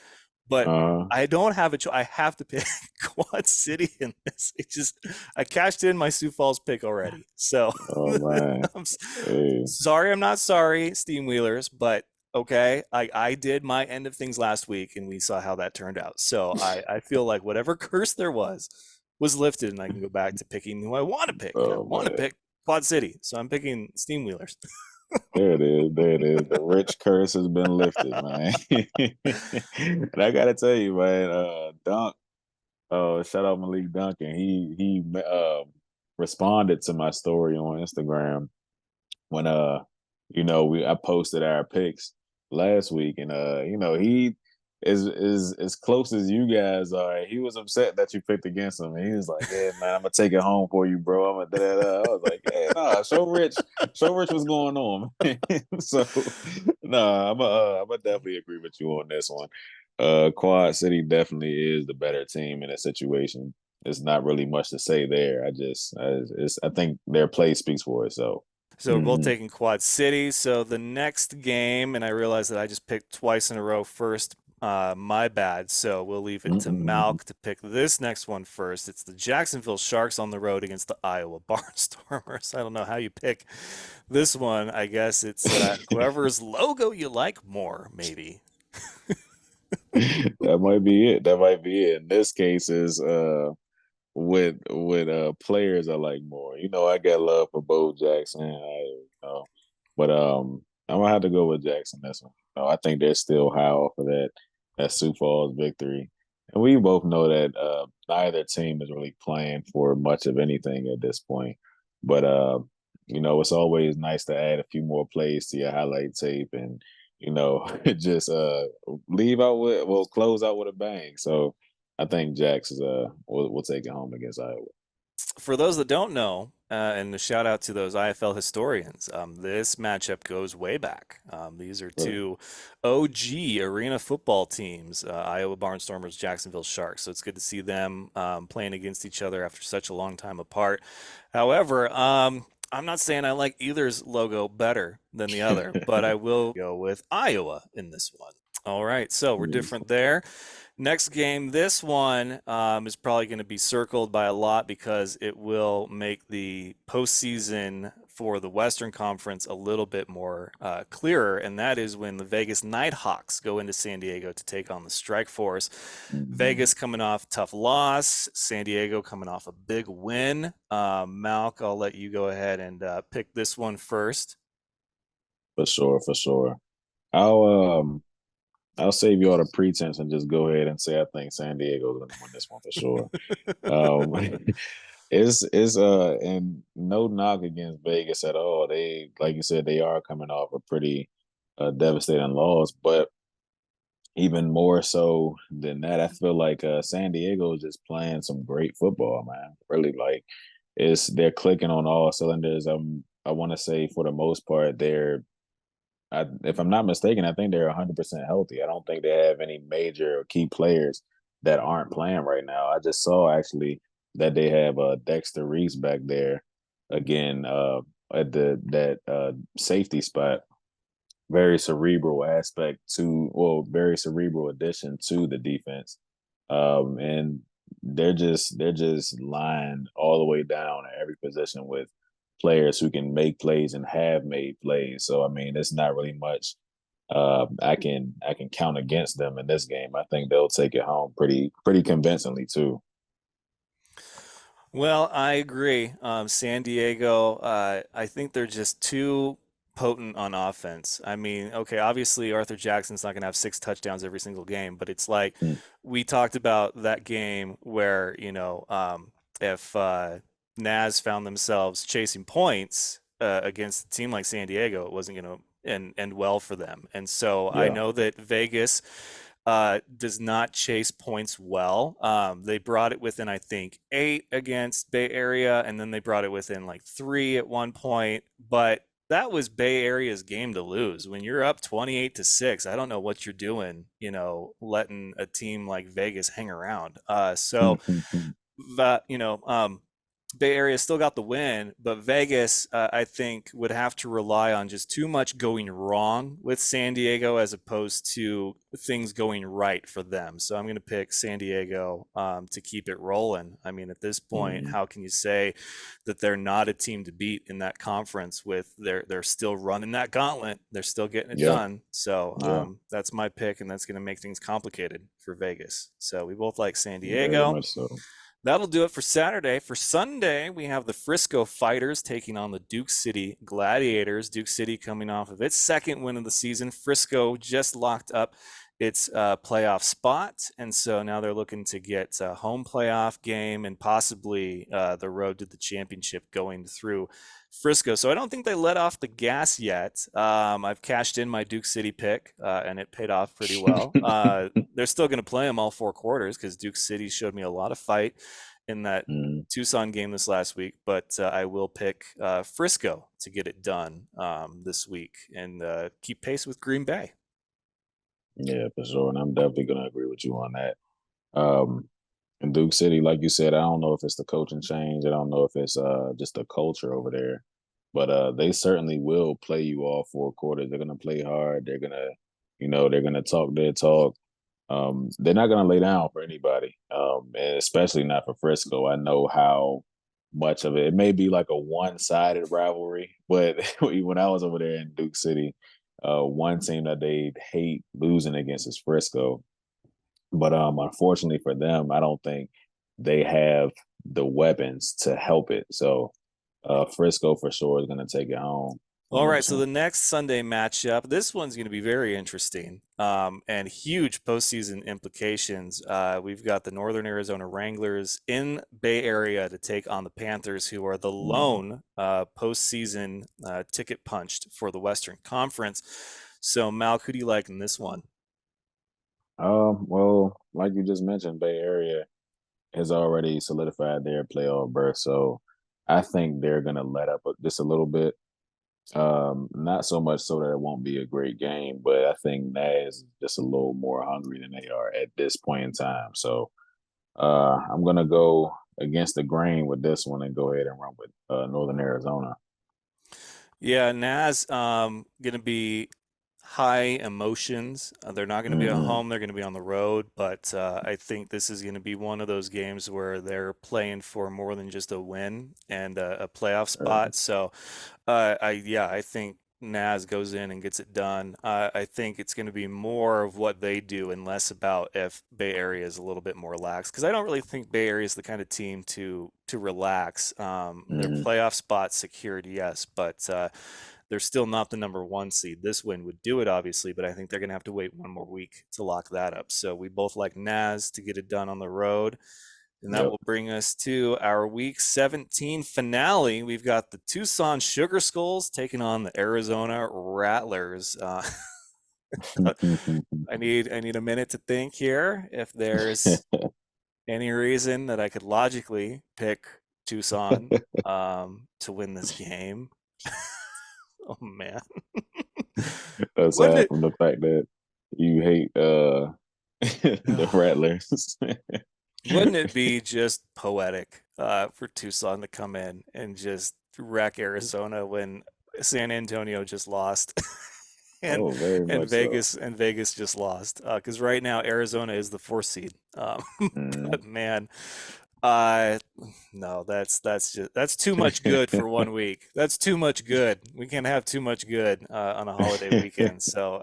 Speaker 1: but
Speaker 2: uh,
Speaker 1: I don't have a choice. I have to pick Quad City in this. It just I cashed in my Sioux Falls pick already. So
Speaker 2: oh man,
Speaker 1: I'm
Speaker 2: hey,
Speaker 1: sorry, I'm not sorry, Steam Wheelers, but okay, I did my end of things last week and we saw how that turned out. So I feel like whatever curse there was lifted and I can go back to picking who I want to pick. And I
Speaker 2: oh
Speaker 1: want to
Speaker 2: man.
Speaker 1: pick Quad City. So I'm picking Steam Wheelers.
Speaker 2: There it is. There it is. The rich curse has been lifted, man. And I gotta tell you, man, Dunk. Oh, shout out Malik Duncan. He responded to my story on Instagram when we I posted our picks last week, and he is as close as you guys are. He was upset that you picked against him, and he was like, "Yeah, man, I'm gonna take it home for you, bro. I'm gonna da da da." I was like, "Yeah, nah, show Rich what's going on." Man. So, nah, I'm gonna definitely agree with you on this one. Quad City definitely is the better team in a situation. There's not really much to say there. I think their play speaks for itself.
Speaker 1: So we're both
Speaker 2: Mhm.
Speaker 1: taking Quad City. So the next game, and I realized that I just picked twice in a row first. My bad. So we'll leave it to
Speaker 2: Mm-mm.
Speaker 1: Malc to pick this next one first. It's the Jacksonville Sharks on the road against the Iowa Barnstormers. I don't know how you pick this one. I guess it's whoever's logo you like more, maybe.
Speaker 2: That might be it. That might be it. In this case, is with players I like more. I got love for Bo Jackson. But I'm gonna have to go with Jackson this one. I think they're still high off of that Sioux Falls victory, and we both know that neither team is really playing for much of anything at this point. But it's always nice to add a few more plays to your highlight tape, and just close out with a bang. So I think Jax is will take it home against Iowa.
Speaker 1: For those that don't know, and a shout out to those IFL historians, this matchup goes way back. These are
Speaker 2: Really.
Speaker 1: two OG arena football teams, Iowa Barnstormers, Jacksonville Sharks. So it's good to see them playing against each other after such a long time apart. However, I'm not saying I like either's logo better than the other, but I will go with Iowa in this one. All right, so we're different there. Next game, this one is probably going to be circled by a lot because it will make the postseason for the Western Conference a little bit more clearer, and that is when the Vegas Nighthawks go into San Diego to take on the Strike Force.
Speaker 2: Mhm.
Speaker 1: Vegas coming off a tough loss, San Diego coming off a big win. Malc, I'll let you go ahead and pick this one first.
Speaker 2: For sure, for sure. I'll um I'll save you all the pretense and just go ahead and say I think San Diego's gonna win this one for sure. Um it's and no knock against Vegas at all. They, like you said, they are coming off a pretty devastating loss, but even more so than that, I feel like San Diego is just playing some great football, man. Really, like they're clicking on all cylinders. I want to say for the most part, if I'm not mistaken, I think they're 100% healthy. I don't think they have any major or key players that aren't playing right now. I just saw actually that they have Dexter Reese back there again at that safety spot. Very cerebral aspect to, well, very cerebral addition to the defense. And they're just lined all the way down at every position with players who can make plays and have made plays. So I mean, it's not really much I can count against them in this game. I think they'll take it home pretty convincingly too.
Speaker 1: Well, I agree. San Diego, I think they're just too potent on offense. I mean, okay, obviously Arthur Jackson's not going to have 6 touchdowns every single game, but it's like
Speaker 2: Mm,
Speaker 1: we talked about that game where, if Naz found themselves chasing points against a team like San Diego, it wasn't going to end well for them. And so I
Speaker 2: yeah.
Speaker 1: know that Vegas does not chase points well. They brought it within, I think, 8 against Bay Area, and then they brought it within like 3 at one point. But that was Bay Area's game to lose. When you're up 28-6, I don't know what you're doing, letting a team like Vegas hang around. So that Bay Area still got the win, but Vegas, I think, would have to rely on just too much going wrong with San Diego as opposed to things going right for them. So I'm going to pick San Diego to keep it rolling. I mean, at this point, how can you say that they're not a team to beat in that conference? With they're still running that gauntlet, they're still getting it
Speaker 2: Yeah,
Speaker 1: done. So
Speaker 2: yeah,
Speaker 1: that's my pick, and that's going to make things complicated for Vegas. So we both like San
Speaker 2: very
Speaker 1: Diego.
Speaker 2: much so.
Speaker 1: That'll do it for Saturday. For Sunday, we have the Frisco Fighters taking on the Duke City Gladiators. Duke City coming off of its second win of the season. Frisco just locked up its playoff spot, and so now they're looking to get a home playoff game and possibly the road to the championship going through Frisco. So I don't think they let off the gas yet. I've cashed in my Duke City pick, and it paid off pretty well. They're still going to play them all 4 quarters because Duke City showed me a lot of fight in that
Speaker 2: Mm,
Speaker 1: Tucson game this last week. But I will pick Frisco to get it done this week and keep pace with Green Bay.
Speaker 2: yeah, for sure. And I'm definitely gonna agree with you on that. Um, in Duke City, like you said, I don't know if it's the coaching change. I don't know if it's just the culture over there, but they certainly will play you all 4 quarters. They're gonna play hard. They're gonna talk their talk. They're not gonna lay down for anybody, and especially not for Frisco. I know how much of it may be like a one-sided rivalry, but when I was over there in Duke City, one team that they hate losing against is Frisco. But unfortunately for them, I don't think they have the weapons to help it. So Frisco for sure is going to take it home on
Speaker 1: All right,
Speaker 2: this
Speaker 1: so
Speaker 2: one.
Speaker 1: the next Sunday matchup, this one's going to be very interesting and huge postseason implications. We've got the Northern Arizona Wranglers in Bay Area to take on the Panthers, who are the
Speaker 2: Mm.
Speaker 1: lone postseason ticket punched for the Western Conference. So, Malc, who do you like in this one?
Speaker 2: Well, like you just mentioned, Bay Area has already solidified their playoff berth, so I think they're going to let up just a little bit. Not so much so that it won't be a great game, but I think Naz is just a little more hungry than they are at this point in time. So I'm gonna go against the grain with this one and go ahead and run with Northern Arizona.
Speaker 1: Yeah, Naz going to be high emotions. They're not going to be at
Speaker 2: Hmm.
Speaker 1: home. They're going to be on the road. But I think this is going to be one of those games where they're playing for more than just a win and a playoff spot. So I think Naz goes in and gets it done. I think it's going to be more of what they do and less about if Bay Area is a little bit more lax. Because I don't really think Bay Area is the kind of team to relax. Their
Speaker 2: Hmm.
Speaker 1: playoff spot secured, yes, but they're still not the number one seed. This win would do it, obviously, but I think they're going to have to wait one more week to lock that up. So we both like Naz to get it done on the road. And that
Speaker 2: Yep.
Speaker 1: will bring us to our week 17 finale. We've got the Tucson Sugar Skulls taking on the Arizona Rattlers. I need a minute to think here if there's any reason that I could logically pick Tucson to win this game. Oh man. Wouldn't
Speaker 2: Aside
Speaker 1: it
Speaker 2: from the fact that you hate the Rattlers.
Speaker 1: wouldn't it be just poetic for Tucson to come in and just wreck Arizona when San Antonio just lost and
Speaker 2: Oh, very
Speaker 1: and
Speaker 2: much so.
Speaker 1: Vegas just lost because right now Arizona is the 4th seed.
Speaker 2: Mm.
Speaker 1: But man, uh, no, that's too much good for one week. That's too much good. We can't have too much good on a holiday weekend. So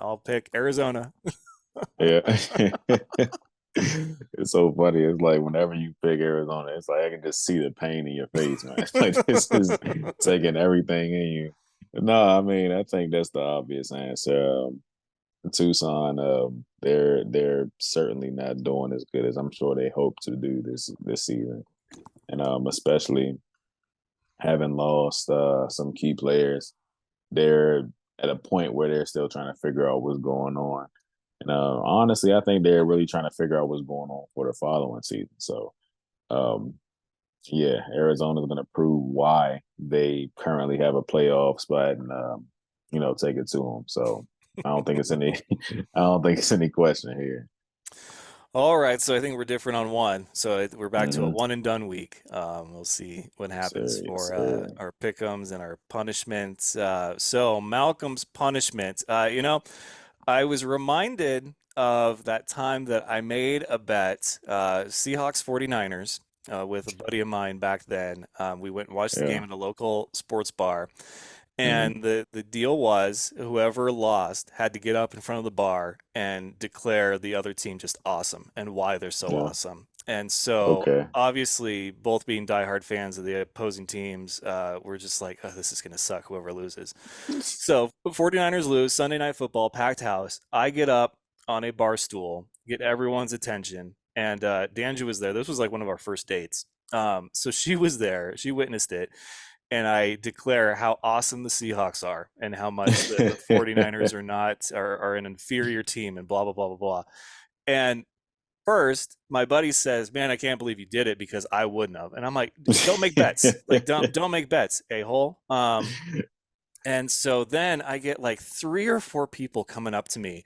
Speaker 1: I'll pick Arizona.
Speaker 2: Yeah. It's so funny. It's like whenever you pick Arizona, it's like I can just see the pain in your face, man. Like this is taking everything in you. No, I mean I think that's the obvious answer. Tucson, they're certainly not doing as good as I'm sure they hope to do this season, and especially having lost some key players, they're at a point where they're still trying to figure out what's going on. And honestly, I think they're really trying to figure out what's going on for the following season. So, um, yeah, Arizona's going to prove why they currently have a playoff spot and take it to them. So I don't think it's any, I don't think it's any question here.
Speaker 1: All right, so I think we're different on one. So we're back to a
Speaker 2: Mm-hmm.
Speaker 1: one and done week. We'll see what
Speaker 2: Yes,
Speaker 1: happens
Speaker 2: sir. Yes,
Speaker 1: for
Speaker 2: sir.
Speaker 1: our pick'ems and our punishments. So Malcolm's punishment. I was reminded of that time that I made a bet, Seahawks 49ers, with a buddy of mine back then. We went and watched the
Speaker 2: Yeah.
Speaker 1: game at a local sports bar.
Speaker 2: Mm-hmm.
Speaker 1: And the deal was whoever lost had to get up in front of the bar and declare the other team just awesome and why they're so
Speaker 2: Yeah.
Speaker 1: awesome. And so
Speaker 2: Okay.
Speaker 1: obviously, both being diehard fans of the opposing teams, we're just like, oh, this is going to suck, whoever loses. So 49ers lose, Sunday Night Football, packed house. I get up on a bar stool, get everyone's attention, and Danja was there. This was like one of our first dates. So she was there. She witnessed it. And I declare how awesome the Seahawks are and how much the 49ers are an inferior team and blah, blah, blah, blah, blah. And first, my buddy says, "Man, I can't believe you did it because I wouldn't have." And I'm like, "Don't make bets. Like, don't make bets, a hole." And so then I get like three or four people coming up to me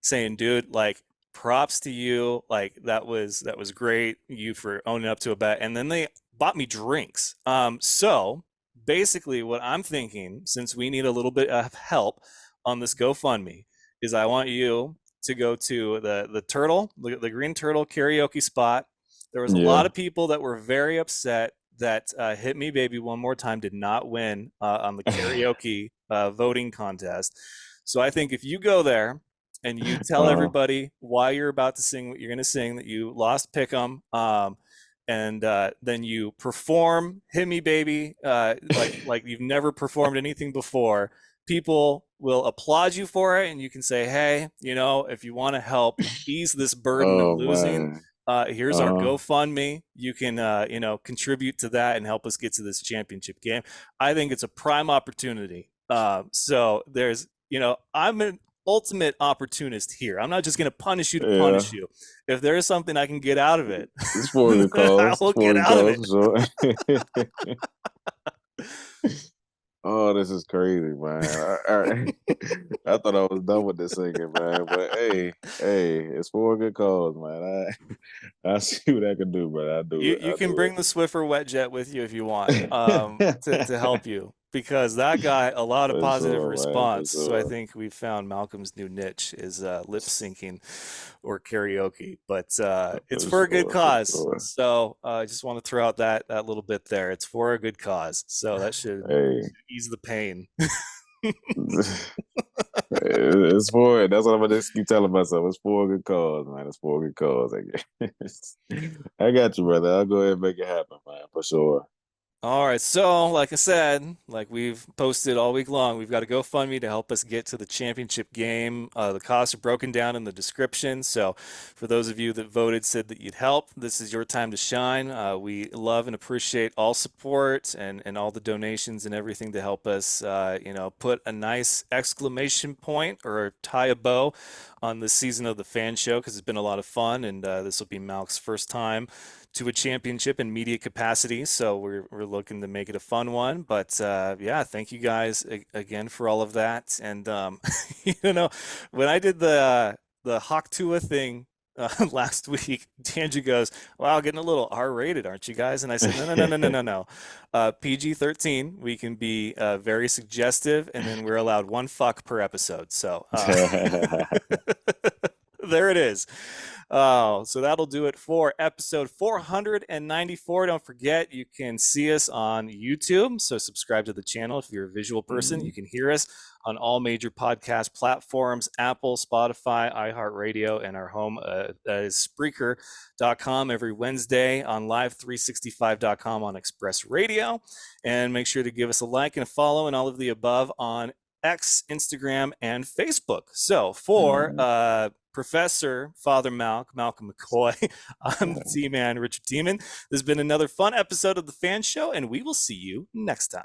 Speaker 1: saying, "Dude, like props to you. Like that was great. You for owning up to a bet." And then they bought me drinks. So basically what I'm thinking, since we need a little bit of help on this GoFundMe, is I want you to go to the turtle, the green turtle karaoke spot. There was a lot
Speaker 2: Yeah.
Speaker 1: of people that were very upset that Hit Me Baby One More Time did not win on the karaoke voting contest. So I think if you go there and you tell
Speaker 2: Uh,
Speaker 1: everybody why you're about to sing what you're going to sing, that you lost Pick'em, and then you perform "Hit Me Baby" like you've never performed anything before. People will applaud you for it, and you can say, "Hey, if you want to help ease this burden of
Speaker 2: oh
Speaker 1: losing,
Speaker 2: man.
Speaker 1: here's our
Speaker 2: Uh-huh.
Speaker 1: GoFundMe. You can, contribute to that and help us get to this championship game." I think it's a prime opportunity. So I'm an ultimate opportunist here. I'm not just going to punish you to
Speaker 2: Yeah.
Speaker 1: punish you. If there is something I can get out of it,
Speaker 2: It's for a good
Speaker 1: I
Speaker 2: cause. It's
Speaker 1: will
Speaker 2: for
Speaker 1: get
Speaker 2: a good
Speaker 1: out of it.
Speaker 2: cause for sure. Oh, this is crazy, man. I thought I was done with this singing, man. But hey, it's for a good cause, man. I see what I can do, but I do
Speaker 1: You
Speaker 2: it.
Speaker 1: you
Speaker 2: I
Speaker 1: can
Speaker 2: do
Speaker 1: bring the Swiffer wet jet with you if you want,
Speaker 2: it.
Speaker 1: to help you, because that got a lot of
Speaker 2: For
Speaker 1: positive
Speaker 2: sure, man. For
Speaker 1: response. So I
Speaker 2: sure.
Speaker 1: think we found Malcolm's new niche is lip syncing or karaoke, but it's
Speaker 2: For
Speaker 1: for a good
Speaker 2: sure. For
Speaker 1: cause.
Speaker 2: sure.
Speaker 1: So I just want to throw out that little bit there. It's for a good cause, so that should
Speaker 2: Hey.
Speaker 1: ease the pain.
Speaker 2: It's for it. That's what I'm gonna just keep telling myself. It's for a good cause, man. It's for a good cause, I guess. I got you, brother. I'll go ahead and make it happen, man, for sure.
Speaker 1: All right, so like I said, like we've posted all week long, we've got a GoFundMe to help us get to the championship game. The costs are broken down in the description. So, for those of you that voted, said that you'd help, this is your time to shine. We love and appreciate all support and all the donations and everything to help us, put a nice exclamation point or tie a bow on this season of the Fan Show because it's been a lot of fun, and this will be Malc's first time to a championship in media capacity. So we're looking to make it a fun one. But yeah, thank you guys again for all of that. And when I did the Hawk Tua thing last week, Tangent goes, "Wow, getting a little R-rated, aren't you guys?" And I said, "No, no, no, no, no, no, no. PG-13. We can be very suggestive, and then we're allowed one fuck per episode." So there it is. Oh, so that'll do it for episode 494. Don't forget, you can see us on YouTube. So subscribe to the channel if you're a visual person. You
Speaker 2: Mhm.
Speaker 1: can hear us on all major podcast platforms: Apple, Spotify, iHeartRadio, and our home that is Spreaker.com every Wednesday, on Live365.com on Express Radio. And make sure to give us a like and a follow and all of the above on X, Instagram, and Facebook. So for
Speaker 2: Mhm.
Speaker 1: Professor Father Malcolm McCoy, I'm the T-Man, Richard Teeman. This has been another fun episode of The Fan Show, and we will see you next time.